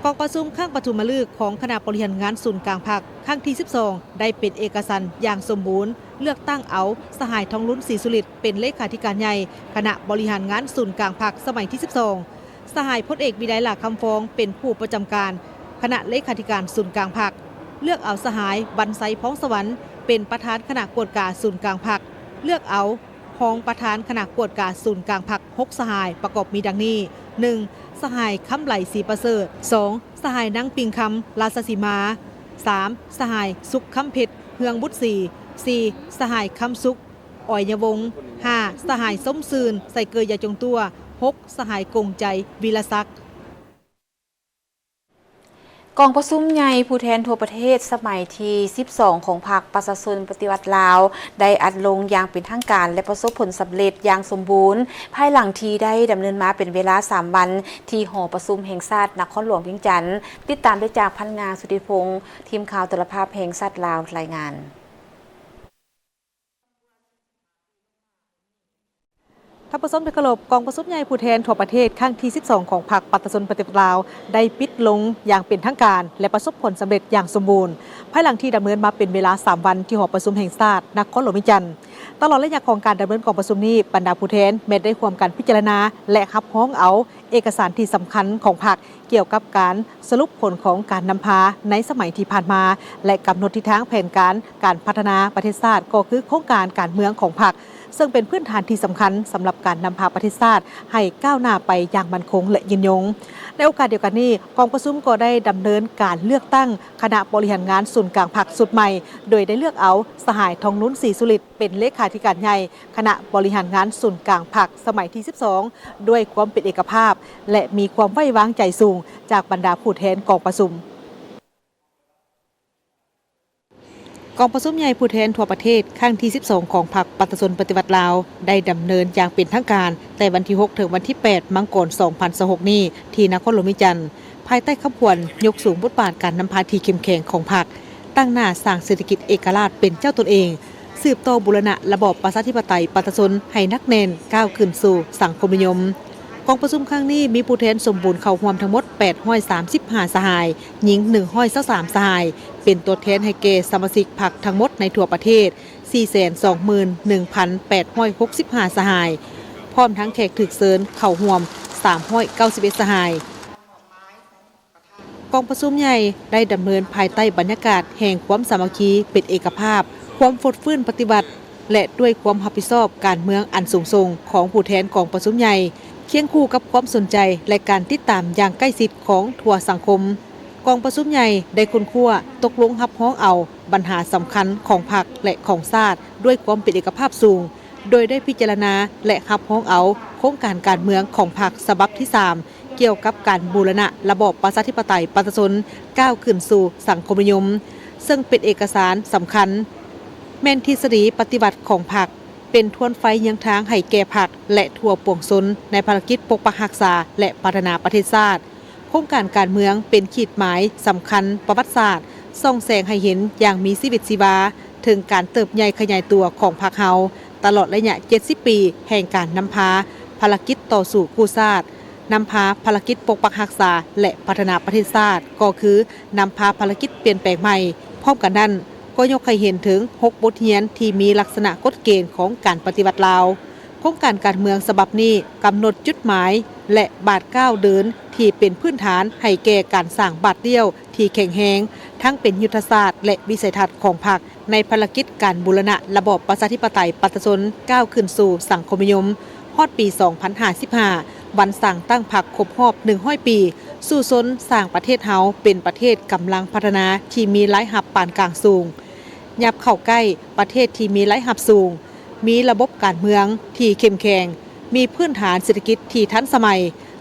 กองประชุมข้างปฐุมฤกษ์ของคณะบริหารงานศูนย์กลางพรรคครั้งที่ 12 ได้เป็นเอกสารอย่างสมบูรณ์เลือกตั้งเอาสหายทองลุ้นศรีสุริตเป็นเลขาธิการใหญ่คณะบริหารงานศูนย์กลางพรรคสมัยที่ 12 สหายพลเอกวิไลหลาคำฟองเป็นผู้ประจำการคณะเลขาธิการศูนย์กลางพรรคเลือกเอาสหายบันไซพ้องสวรรค์เป็นประธานคณะกวดกาศูนย์กลางพรรคเลือกเอารองประธานคณะกวดกาศูนย์กลางพรรค6 สหายประกอบมีดังนี้ 1. สหายคำไหลศรีประเสริฐ 2. สหายนางปิงคำราชสีมา 3. สหายสุขคำเพชรเฮืองบุตรศรี 4. สหายคำสุขอ่อยยวงศ์ 5. สหายส้มซืนใส่เกยยาจงตัว 6. สหายกงใจวีรศักดิ์กองประชุมใหญ่ผู้แทนทั่วประเทศสมัยที่ 12 ของพรรคประชาชนปฏิวัติลาวได้อัดลงอย่างเป็นทางการและประสบผลสำเร็จอย่างสมบูรณ์ภายหลังที่ได้ดำเนินมาเป็นเวลา 3 วันที่หอประชุมแห่งชาตินครหลวงเวียงจันทน์ติดตามได้จากพันงาสุธิพงศ์ทีมข่าวโทรภาพแห่งชาติลาวรายงานท่านผู้ชมที่เคารพกองประชุมใหญ่ผู้แทนทั่วประเทศครั้งที่ 12 ของพรรคประชาชนปฏิวัติลาวได้ปิดลงอย่างเป็นทางการและประสบผลสำเร็จอย่างสมบูรณ์ภายหลังที่ดำเนินมาเป็นเวลา 3 วันที่หอประชุมแห่งชาตินครหลวงเวียงจันทน์ตลอดระยะของการดำเนินกองประชุมนี้บรรดาผู้แทนแม้ได้ร่วมกันพิจารณาและรับร้องเอาเอกสารที่สำคัญของพรรคเกี่ยวกับการสรุปผลของการนำพาในสมัยที่ผ่านมาและกำหนดทิศทางแผนการพัฒนาประเทศชาติก็คือโครงการการเมืองของพรรคซึ่งเป็นพื้นฐานที่สำคัญสำหรับการนำพาประเทศชาติให้ก้าวหน้าไปอย่างมั่นคงและยืนยงในโอกาสเดียวกันนี้กองประชุมก็ได้ดำเนินการเลือกตั้งคณะบริหารงานศูนย์กลางพรรคสุดใหม่โดยได้เลือกเอาสหายทองลุ้นศรีสุริตเป็นเลขาธิการใหญ่คณะบริหารงานศูนย์กลางพรรคสมัยที่ 12 ด้วยความเป็นเอกภาพและมีความไว้วางใจสูงจากบรรดาผู้แทนกองประชุมกองประชุมใหญ่ผู้แทนทั่วประเทศครั้งที่ 12 ของพรรคประชาชนปฏิวัติลาวได้ดำเนินอย่างเป็นทางการแต่วันที่ 6 ถึงวันที่ 8 มังกร 2026 นี้ที่นครหลวงเวียงจันทน์ภายใต้ขบวนยกสูงบทบาทการนำพาที่เข้มแข็งของพรรคตั้งหน้าสร้างเศรษฐกิจเอกราชเป็นเจ้าตนเองสืบต่อบูรณะระบอบประชาธิปไตยประชาชนให้นักแน่นก้าวขึ้นสู่สังคมนิยมกองประชุมครั้งนี้มีผู้แทนสมบูรณ์เข้าร่วมทั้งหมด835 สหายหญิง123 สหายเป็นตัวแทนให้แก่สมาชิกพรรคทั้งหมดในทั่วประเทศ 421,865 สหายพร้อมทั้งแขกถูกเชิญเข้าร่วม391 สหายกองประชุมใหญ่ได้ดำเนินภายใต้บรรยากาศแห่งความสามัคคีเป็นเอกภาพความฟดฟื้นปฏิบัติและด้วยความรับผิดชอบการเมืองอันสูงส่งของผู้แทนกองประชุมใหญ่เคียงคู่กับความสนใจและการติดตามอย่างใกล้ชิดของทั่วสังคมกองประชุมใหญ่ได้ค้นคว้าตกลงรับร้องเอาปัญหาสำคัญของพรรคและของชาติด้วยความเป็นเอกภาพสูงโดยได้พิจารณาและรับร้องเอาโครงการการเมืองของพรรคฉบับที่ 3เกี่ยวกับการบูรณะระบอบประชาธิปไตยประชาชนก้าวขึ้นสู่สังคมนิยมซึ่งเป็นเอกสารสำคัญแม่นทฤษฎีปฏิบัติของพรรคเป็นทวนไฟยังทางให้แก่พรรคและทั่วปวงชนในภารกิจปกปักรักษาและพัฒนาประเทศชาติ โครงการการเมืองเป็นขีดหมายสำคัญประวัติศาสตร์ส่องแสงให้เห็นอย่างมีชีวิตชีวาถึงการเติบใหญ่ขยายตัวของพรรคเฮาตลอดระยะ 70 ปีแห่งการนำพาภารกิจต่อสู่กู้ชาตินำพาภารกิจปกปักรักษาและพัฒนาประเทศชาติก็คือนำพาภารกิจเปลี่ยนแปลงใหม่พร้อมกันนั้นก็ยกให้เห็นถึง 6 บทเรียนที่มีลักษณะกฎเกณฑ์ของการปฏิบัติลาวโครงการการเมืองฉบับนี้กำหนดจุดหมายและบาทก้าวเดินที่เป็นพื้นฐานให้แก่การสร้างบาทเดียวที่แข็งแรงทั้งเป็นยุทธศาสตร์และวิสัยทัศน์ของพรรคในภารกิจการบูรณะระบอบประชาธิปไตยประชาชนก้าวขึ้นสู่สังคมนิยมฮอดปี 2055 วันสั่งตั้งพรรคครบรอบ100 ปีสู่สนสร้างประเทศเฮาเป็นประเทศกำลังพัฒนาที่มีรายรับปานกลางสูงยับเข้าใกล้ประเทศที่มีรายรับสูงมีระบบการเมืองที่เข้มแข็งมีพื้นฐานเศรษฐกิจที่ทันสมัย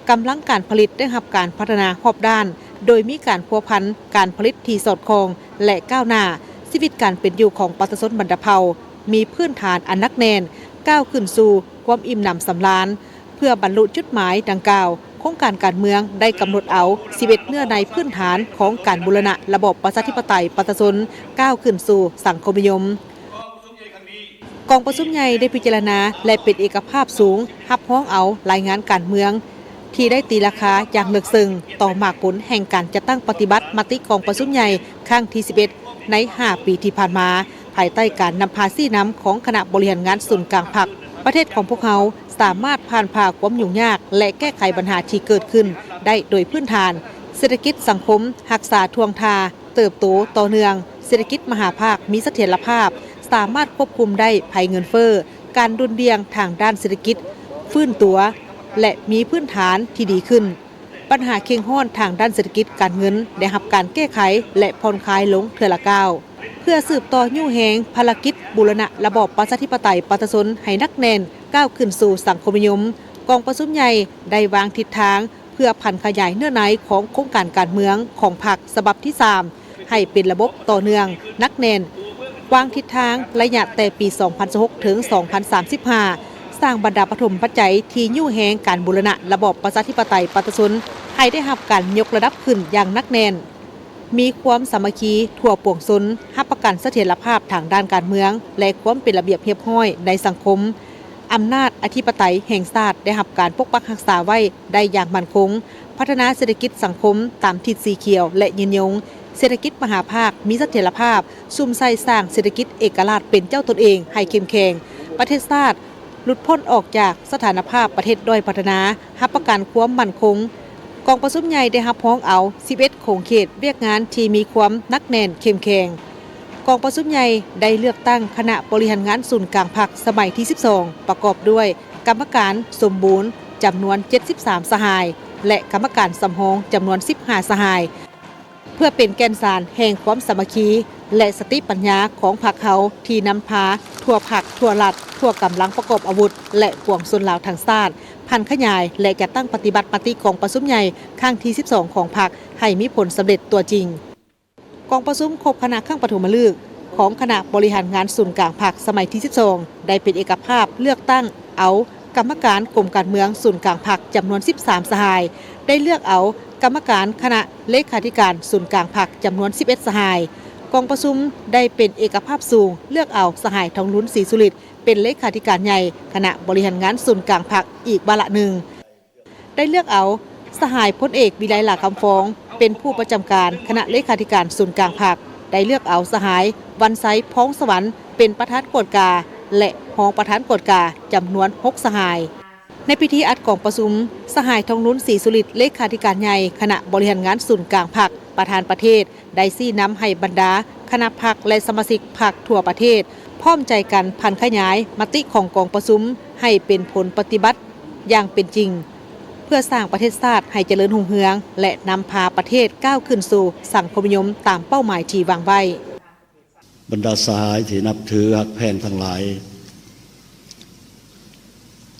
กำลังการผลิตได้รับการพัฒนารอบด้านโดยมีการพัวพันการผลิตที่สอดคล้องและก้าวหน้าชีวิตการเป็นอยู่ของประชาชนบรรดาเผ่ามีพื้นฐานอันนักแน่นก้าวขึ้นสู่ความอิ่มหนำสำราญเพื่อบรรลุจุดหมายดังกล่าวโครงการการเมืองได้กำหนดเอา11เนื้อในพื้นฐานของการบูรณะระบบประชาธิปไตยประชาชนก้าวขึ้นสู่สังคมนิยมกองประชุมใหญ่ได้พิจารณาและเป็นเอกภาพสูงรับร้องเอารายงานการเมืองที่ได้ตีราคาอย่างลึกซึ้งต่อหมากผลแห่งการจัดตั้งปฏิบัติมติกองประชุมใหญ่ครั้งที่11ใน5 ปีที่ผ่านมาภายใต้การนำพาซี่น้ำของคณะบริหารงานส่วนกลางพรรคประเทศของพวกเขาสามารถผ่านผ่าความยุ่งยากและแก้ไขปัญหาที่เกิดขึ้นได้โดยพื้นฐานเศรษฐกิจสังคมรักษาทวงทาเติบโตต่อเนื่องเศรษฐกิจมหาภาคมีเสถียรภาพสามารถควบคุมได้ภัยเงินเฟ้อการดุลเดียงทางด้านเศรษฐกิจฟื้นตัวและมีพื้นฐานที่ดีขึ้นปัญหาเคียงห้อนทางด้านเศรษฐกิจการเงินได้รับการแก้ไขและผ่อนคลายลงเทื่อละก้าวเพื่อสืบต่อยุ่งแหงภารกิจบูรณะระบอบประชาธิปไตยประชาชนให้นักแน่นก้าวขึ้นสู่สังคมนิยมกองประชุมใหญ่ได้วางทิศทางเพื่อพันขยายเนื้อในของโครงการการเมืองของพรรคฉบับที่ 3ให้เป็นระบบต่อเนื่องนักแน่นวางทิศทางระยะแต่ปี 2016 ถึง 2035 สร้างบรรดาปฐมปัจจัยที่ยุ่งแหงการบูรณะระบอบประชาธิปไตยประชาชนให้ได้รับการยกระดับขึ้นอย่างนักแน่นมีความสามัคคีทั่วปวงชนรับประกันเสถียรภาพทางด้านการเมืองและความเป็นระเบียบเรียบร้อยในสังคมอำนาจอธิปไตยแห่งชาติได้รับการปกปักรักษาไว้ได้อย่างมั่นคงพัฒนาเศรษฐกิจสังคมตามทิศสีเขียวและยืนยงเศรษฐกิจมหาภาคมีเสถียรภาพซุ่มใส่สร้างเศรษฐกิจเอกราชเป็นเจ้าตนเองให้เข้มแข็งประเทศชาติหลุดพ้นออกจากสถานภาพประเทศด้อยพัฒนารับประกันความมั่นคงกองประชุมใหญ่ได้รับร้องเอา11โครงเขตเวียกงานที่มีความนักแน่นเข้มแข็งกองประชุมใหญ่ได้เลือกตั้งคณะบริหารงานศูนย์กลางพรรคสมัยที่ 12ประกอบด้วยกรรมการสมบูรณ์จำนวน73สหายและกรรมการสำรองจำนวน15สหายเพื่อเป็นแกนสารแห่งความสามัคคีและสติปัญญาของพรรคเขาที่นำพาทั่วพรรคทั่วรัฐทั่วกำลังประกอบอาวุธและปวงชนลาวทางชาติพันขยายและจะตั้งปฏิบัติมติกองประชุมใหญ่ครั้งที่ 12ของพรรคให้มีผลสำเร็จตัวจริงกองประชุมครบคณะข้างปฐมฤกษ์ของคณะบริหารงานศูนย์กลางพรรคสมัยที่ 12ได้เป็นเอกภาพเลือกตั้งเอากรรมการกรมการเมืองศูนย์กลางพรรคจำนวน13สหายได้เลือกเอากรรมการคณะเลขาธิการศูนย์กลางพรรคจำนวน11สหายกองประชุมได้เป็นเอกภาพสูงเลือกเอาสหายทองลุ้นศรีสุริตเป็นเลขาธิการใหญ่คณะบริหารงานศูนย์กลางพรรคอีกวาระหนึ่งได้เลือกเอาสหายพลเอกวิไลหลาคำฟ้องเป็นผู้ประจำการคณะเลขาธิการศูนย์กลางพรรคได้เลือกเอาสหายวันไซพ้องสวรรค์เป็นประธานกฎกาและรองประธานกฎกาจำนวน6สหายในพิธีอัดกองประชุมสหายทองลุ้นศรีสุริตเลขาธิการใหญ่คณะบริหารงานศูนย์กลางพรรคประธานประเทศได้ชี้นำให้บรรดาคณะพรรคและสมาชิกพรรคทั่วประเทศพร้อมใจกันพันขยายมติของกองประชุมให้เป็นผลปฏิบัติอย่างเป็นจริงเพื่อสร้างประเทศชาติให้เจริญรุ่งเรืองและนำพาประเทศก้าวขึ้นสู่สังคมนิยมตามเป้าหมายที่วางไว้บรรดาสหายที่นับถือหักแพงทั้งหลาย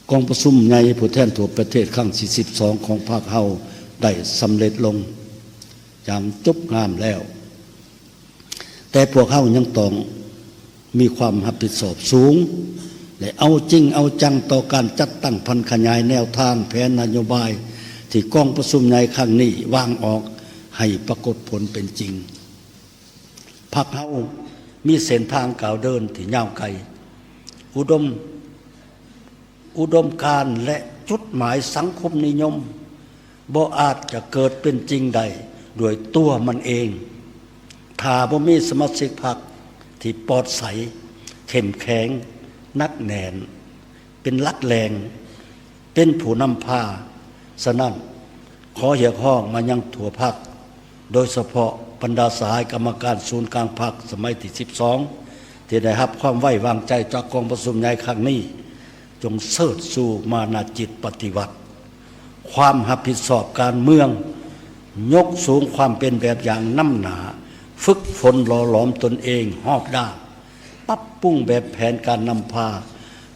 กองประชุมใหญ่ผู้แทนทั่วประเทศครั้งที่12ของพรรคเฮาได้สำเร็จลงอย่างจบงามแล้วแต่พวกเฮายังต้องมีความรับผิดชอบสูงและเอาจริงเอาจังต่อการจัดตั้งพันขยายแนวทางแผนนโยบาย ที่กองประชุมใหญ่ครั้งนี้วางออกให้ปรากฏผลเป็นจริงพรรคเฮามีเส้นทางก้าวเดินที่ยาวไกลอุดมการณ์และจุดหมายสังคมนิยมบ่อาจจะเกิดเป็นจริงใดด้วยตัวมันเองถ้าบ่มีสมาชิกพรรคที่ปลอดใสเข้มแข็งนักแน่นเป็นหลักแหล่งเป็นผู้นำพาฉะนั้นขอเรียกร้องมายังทั่วพรรคโดยเฉพาะบรรดาสหายกรรมการศูนย์กลางพรรคสมัยที่12ที่ได้รับความไว้วางใจจากกองประชุมใหญ่ครั้งนี้จงเสิร์ชสู่มานาจิตปฏิวัติความรับผิดชอบการเมืองยกสูงความเป็นแบบอย่างน้ำหนาฝึกฝนหล่อหลอมตนเองรอบด้านปรับปรุงแบบแผนการนำพา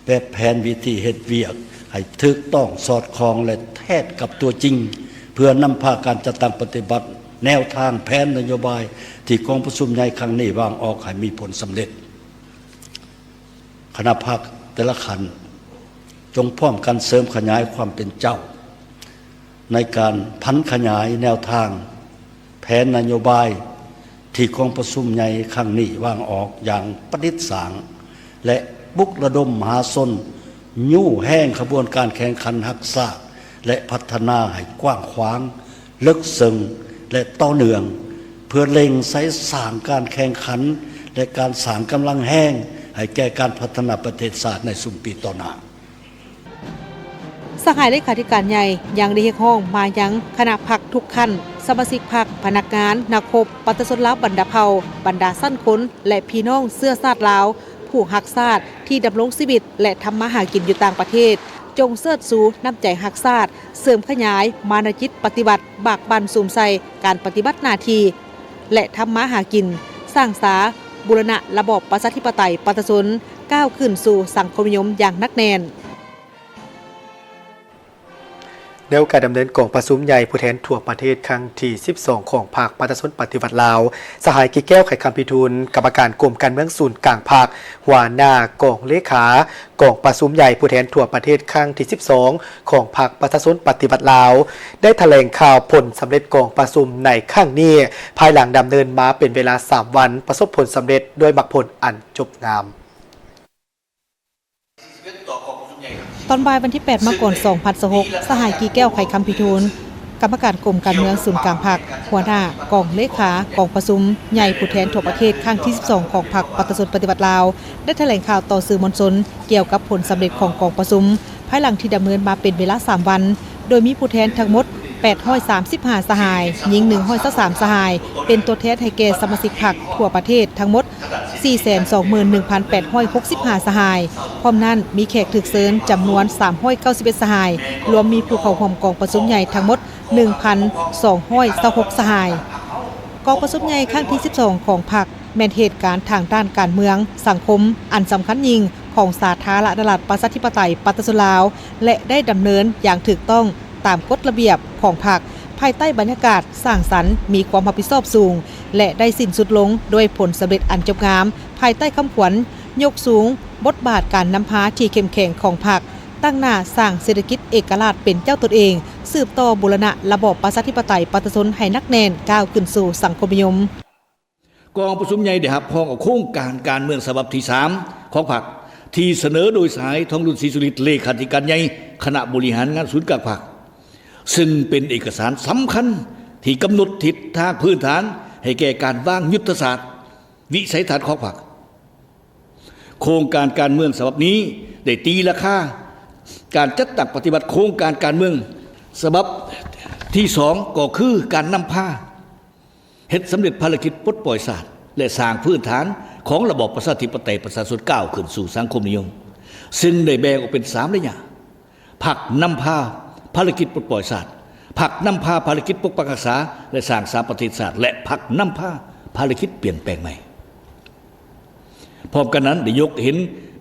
แบบแผนวิธีเฮ็ดเวียกให้ถูกต้องสอดคล้องและแทบกับตัวจริงเพื่อนำพาการจัดตั้งปฏิบัติแนวทางแผนนโยบายที่กองประชุมใหญ่ครั้งนี้วางออกให้มีผลสำเร็จคณะพรรคแต่ละขันจงพร้อมกันเสริมขยายความเป็นเจ้าในการพันขยายแนวทางแผนนโยบายที่กองประชุมใหญ่ครั้งนี้วางออกอย่างประดิษฐ์สางและบุกระดมมหาชนยู่แห้งขบวนการแข่งขันรักษาและพัฒนาให้กว้างขวางลึกซึ้งและต่อเนื่องเพื่อเล็งใช้สร้างการแข่งขันและการสร้างกำลังแห้งให้แก่การพัฒนาประเทศชาติในสุ่มปีต่อหน้าสหายเลขาธิการใหญ่ยังได้เรียกร้องมายังคณะพรรคทุกขั้นสมาชิกพรรคพนักงานนักรบประชาชนลาวบรรดาเผ่าบรรดาสั้นคนและพี่น้องเสื้อชาติลาวผู้รักชาติที่ดำรงชีวิตและทำมาหากินอยู่ต่างประเทศจงเสิร์ชสู่น้ำใจรักชาติเสริมขยายมานาจิตปฏิบัติบากบั่นสูมใส่การปฏิบัติหน้าที่และทำมาหากินสร้างสาบูรณะระบอบประชาธิปไตยประชาชนก้าวขึ้นสู่สังคมนิยมอย่างนักแน่นในโอกาสดำเนินกองประชุมใหญ่ผู้แทนทั่วประเทศครั้งที่12ของพรรคประชาชนปฏิวัติลาวสหายกิแก้วไขคำพิทูลกรรมการกรมการเมืองศูนย์กลางพรรคหัวหน้ากองเลขากองประชุมใหญ่ผู้แทนทั่วประเทศครั้งที่12ของพรรคประชาชนปฏิวัติลาวได้แถลงข่าวผลสำเร็จกองประชุมในครั้งนี้ภายหลังดำเนินมาเป็นเวลา3วันประสบผลสำเร็จโดยบักผลอันจบงามตอนบ่ายวันที่ 8 มกราคม 2026 สหายกีแก้วไขคำพิทูลกรรมการกรมการเมืองศูนย์กลางพรรคหัวหน้ากองเลขากองประชุมใหญ่ผู้แทนทั่วประเทศครั้งที่12ของพรรคประชาชนปฏิวัติลาวได้แถลงข่าวต่อสื่อมวลชนเกี่ยวกับผลสำเร็จของกองประชุมภายหลังที่ดำเนินมาเป็นเวลา3วันโดยมีผู้แทนทั้งหมด835สหายหญิง123สหายเป็นตัวแทนให้แก่สมาชิกพรรคทั่วประเทศทั้งหมด 421,865 สหายพร้อมนั้นมีแขกถึกเชิญจำนวน391สหายรวมมีผู้เข้าร่วมกองประชุมใหญ่ทั้งหมด 1,226 สหายกองประชุมใหญ่ครั้งที่12ของพรรคแม่นเหตุการณ์ทางด้านการเมืองสังคมอันสำคัญยิ่งของสาธารณรัฐประชาธิปไตยประชาชนลาวและได้ดำเนินอย่างถูกต้องตามกฎระเบียบของพรรคภายใต้บรรยากาศสร้างสรรค์มีความรับผิดชอบสูงและได้สิ้นสุดลงด้วยผลสำเร็จอันจบงามภายใต้คำขวัญยกสูงบทบาทการนำพาที่เข้มแข็งของพรรคตั้งหน้าสร้างเศรษฐกิจเอกราชเป็นเจ้าตนเองสืบต่อบูรณะระบอบประชาธิปไตยประชาชนให้นักแน่นก้าวขึ้นสู่สังคมนิยมกองประชุมใหญ่ได้รับพ้องกับโครงการการเมืองฉบับที่3ของพรรคที่เสนอโดยสายทองรุ่นศรีสุริตเลขาธิการใหญ่คณะบริหารงานศูนย์กลางพรรคซึ่งเป็นเอกสารสำคัญที่กำหนดทิศทางพื้นฐานให้แก่การวางยุทธศาสตร์วิสัยทัศน์ของพรรคโครงการการเมืองฉบับนี้ได้ตีราคาการจัดตั้งปฏิบัติโครงการการเมืองฉบับที่2ก็คือการนำพาเฮ็ดสำเร็จภารกิจปลดปล่อยศาสตร์และสร้างพื้นฐานของระบอบประชาธิปไตยประชาชนก้าวขึ้นสู่สังคมนิยมซึ่งได้แบ่งออกเป็น3ระยะพรรคนำพาภารกิจปลดปล่อยศาสตร์พรรคนำพาภารกิจปกปักรักษาและสร้างสามประเทศศาสตร์และพรรคนำพาภารกิจเปลี่ยนแปลงใหม่พร้อมกันนั้นได้ยกเห็น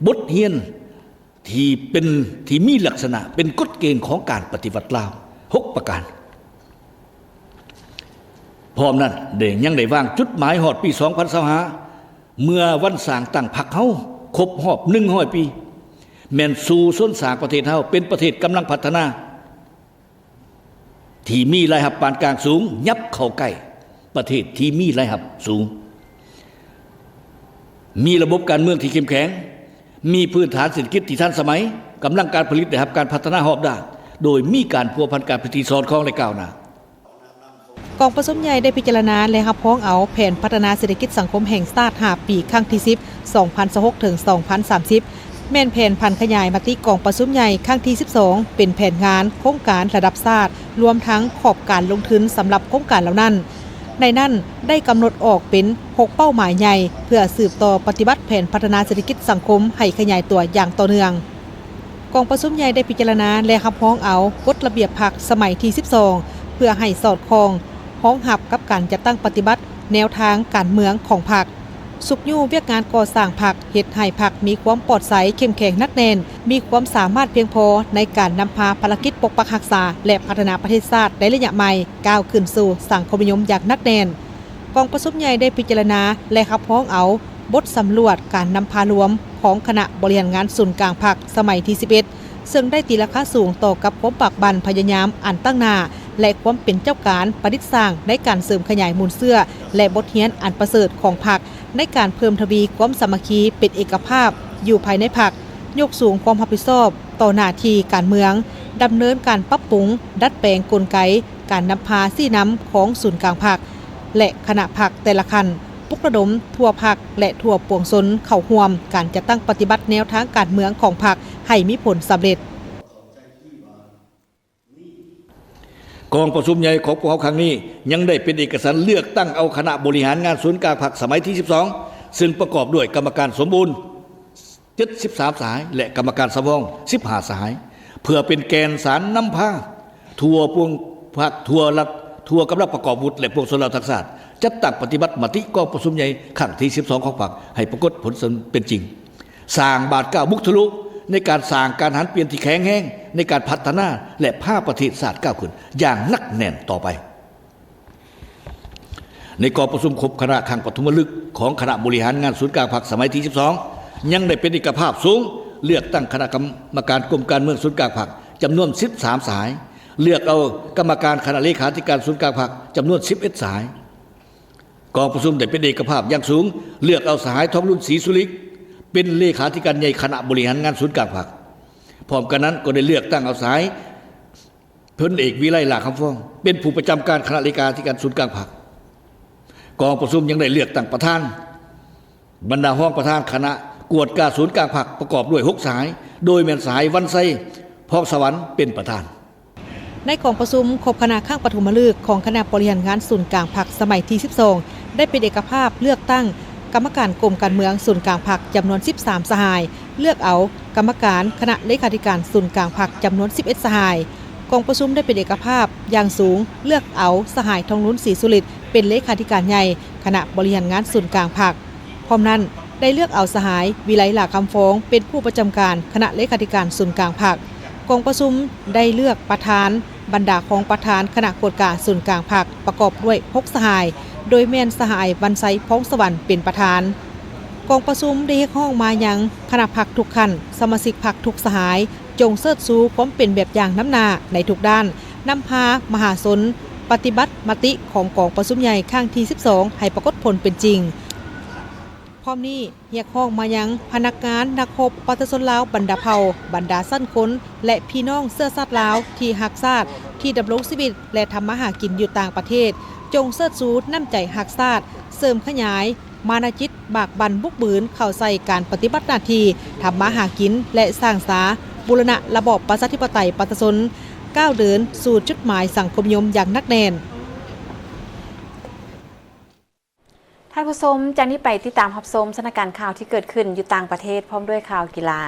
บทเรียนที่มีลักษณะเป็นกฎเกณฑ์ของการปฏิวัติลาว6ประการพร้อมนั้นยังได้วางจุดหมายฮอดปี2025เมื่อวันสร้างตั้งพรรคเฮาครบรอบ100ปีแม่นสู่ส้นสร้างประเทศเฮาเป็นประเทศกำลังพัฒนา ที่มีรายรับปานกลางสูงยับเข้าใกล้ประเทศที่มีรายรับสูงมีระบบการเมืองที่เข้มแข็งมีพื้นฐานเศรษฐกิจที่ทันสมัยกำลังการผลิตได้รับการพัฒนาหอบด้านโดยมีการพัวพันการพิธีสอดคล้องและก้าวหน้ากองประชุมใหญ่ได้พิจารณาและรับพ้องเอาแผนพัฒนาเศรษฐกิจสังคมแห่งชาติ5 ปีครั้งที่10 2026 ถึง 2030 แม่นแผนพันขยายมติกองประชุมใหญ่ครั้งที่12เป็นแผนงานโครงการระดับชาติรวมทั้งขอบการลงทุนสำหรับโครงการเหล่านั้นในนั้นได้กำหนดออกเป็น6เป้าหมายใหญ่เพื่อสืบต่อปฏิบัติแผนพัฒนาเศรษฐกิจสังคมให้ขยายตัวอย่างต่อเนื่องกองประชุมใหญ่ได้พิจารณาและรับพ้องเอากฎระเบียบพรรคสมัยที่12เพื่อให้สอดคล้องพ้องหับกับการจัดตั้งปฏิบัติแนวทางการเมืองของพรรคสุกยู่เวียกงานก่อสร้างพรรคเฮ็ดให้พรรคมีความปลอดใสเข้มแข็งนักแน่นมีความสามารถเพียงพอในการนำพาภารกิจปกปักรักษาและพัฒนาประเทศชาติในระยะใหม่ก้าวขึ้นสู่สังคมนิยมอย่างนักแน่นกองประชุมใหญ่ได้พิจารณาและรับพ้องเอาบทสำรวจการนำพารวมของคณะบริหารงานศูนย์กลางพรรคสมัยที่11ซึ่งได้ตีราคาสูงต่อกับความปากบั่นพยายามอันตั้งหน้าและความเป็นเจ้าการประดิษฐ์สร้างในการเสริมขยายมูลเสื้อและบทเรียนอันประเสริฐของพรรคในการเพิ่มทวีความสามัคคีเป็นเอกภาพอยู่ภายในพรรคยกสูงความรับผิดชอบต่อหน้าที่การเมืองดำเนินการปรับปรุงดัดแปลงกลไกการนำพาซี่น้ำของศูนย์กลางพรรคและคณะพรรคแต่ละคันปลุกระดมทั่วพรรคและทั่วปวงชนเข้าร่วมการจัดตั้งปฏิบัติแนวทางการเมืองของพรรคให้มีผลสำเร็จกองประชุมใหญ่ของพวกเขาครั้งนี้ยังได้เป็นเอกสารเลือกตั้งเอาคณะบริหารงานศูนย์กลางพรรคสมัยที่12ซึ่งประกอบด้วยกรรมการสมบูรณ์73สายและกรรมการสำรอง15สายเพื่อเป็นแกนสารนำพาทั่วปวงพรรคทั่วรัฐทั่วกำลังประกอบวุฒิและพวกชนเหล่าทักษะจัดตั้งปฏิบัติมติกองประชุมใหญ่ครั้งที่12ของพรรคให้ปรากฏผลเป็นจริงสร้างบาทก้าวมุกทะลุในการสร้างการหันเปลี่ยนที่แข็งแรงในการพัฒนาและพาประเทศชาติก้าวขึ้นอย่างนักแน่นต่อไปในกองประชุมครบคณะครั้งปฐมฤกษ์ของคณะบริหารงานศูนย์กลางพรรคสมัยที่12ยังได้เป็นเอกภาพสูงเลือกตั้งคณะกรรมการกรมการเมืองศูนย์กลางพรรคจำนวน13สายเลือกเอากรรมการคณะเลขาธิการศูนย์กลางพรรคจำนวน11สายกองประชุมได้เป็นเอกภาพอย่างสูงเลือกเอาสหายทองรุ่นศรีสุริกเป็นเลขาธิการใหญ่คณะบริหารงานศูนย์กลางพรรคพร้อมกันนั้นก็ได้เลือกตั้งเอาสายพลเอกวิไลหลาคำฟ้องเป็นผู้ประจำการคณะเลขาธิการศูนย์กลางพรรคกองประชุมยังได้เลือกตั้งประธานบรรดาห้องประธานคณะกวดกาศูนย์กลางพรรคประกอบด้วย6สายโดยแม่นสายวันไซพอกสวรรค์เป็นประธานในกองประชุมครบคณะข้างปฐมฤกษ์ของคณะบริหารงานศูนย์กลางพรรคสมัยที่12ได้เป็นเอกภาพเลือกตั้งกรรมการกรมการเมืองศูนย์กลางพรรคจำนวน13สหายเลือกเอากรรมการคณะเลขาธิการศูนย์กลางพรรคจำนวน11สหายกองประชุมได้เป็นเอกภาพอย่างสูงเลือกเอาสหายทองลุ้นศรีสุริตเป็นเลขาธิการใหญ่คณะบริหารงานศูนย์กลางพรรคพร้อมนั้นได้เลือกเอาสหายวิไลหลาคำฟ้องเป็นผู้ประจำการคณะเลขาธิการศูนย์กลางพรรคกองประชุมได้เลือกประธานบรรดาของประธานคณะกวดกาศูนย์กลางพรรคประกอบด้วย6สหายโดยแม่นสหายวันไซพ้องสวรรค์เป็นประธานกองประชุมได้เรียกร้องมายังคณะพรรคทุกขั้นสมาชิกพรรคทุกสหายจงเชิดชูความเป็นแบบอย่างน้ำหน้าในทุกด้านนำพามหาชนปฏิบัติมติของกองประชุมใหญ่ครั้งที่12ให้ปรากฏผลเป็นจริงพร้อมนี้เรียกร้องมายังพนักงานนักรบประชาชนลาวบรรดาเผ่าบรรดาสั้นคนและพี่น้องเสื้อชาติลาวที่รักชาติที่ดำรงชีวิตและทำมาหากินอยู่ต่างประเทศจงเชิดชูน้ำใจรักชาติเสริมขยายมานาจิตบากบั่นบุกบืนเข้าใส่การปฏิบัติหน้าที่ทำมาหากินและสร้างสาบูรณะระบอบประชาธิปไตยประชาชนก้าวเดินสู่จุดหมายสังคมนิยมอย่างนักแน่นท่านผู้ชมจากนี้ไปติดตามรับชมสถานการณ์ข่าวที่เกิดขึ้นอยู่ต่างประเทศพร้อมด้วยข่าวกีฬา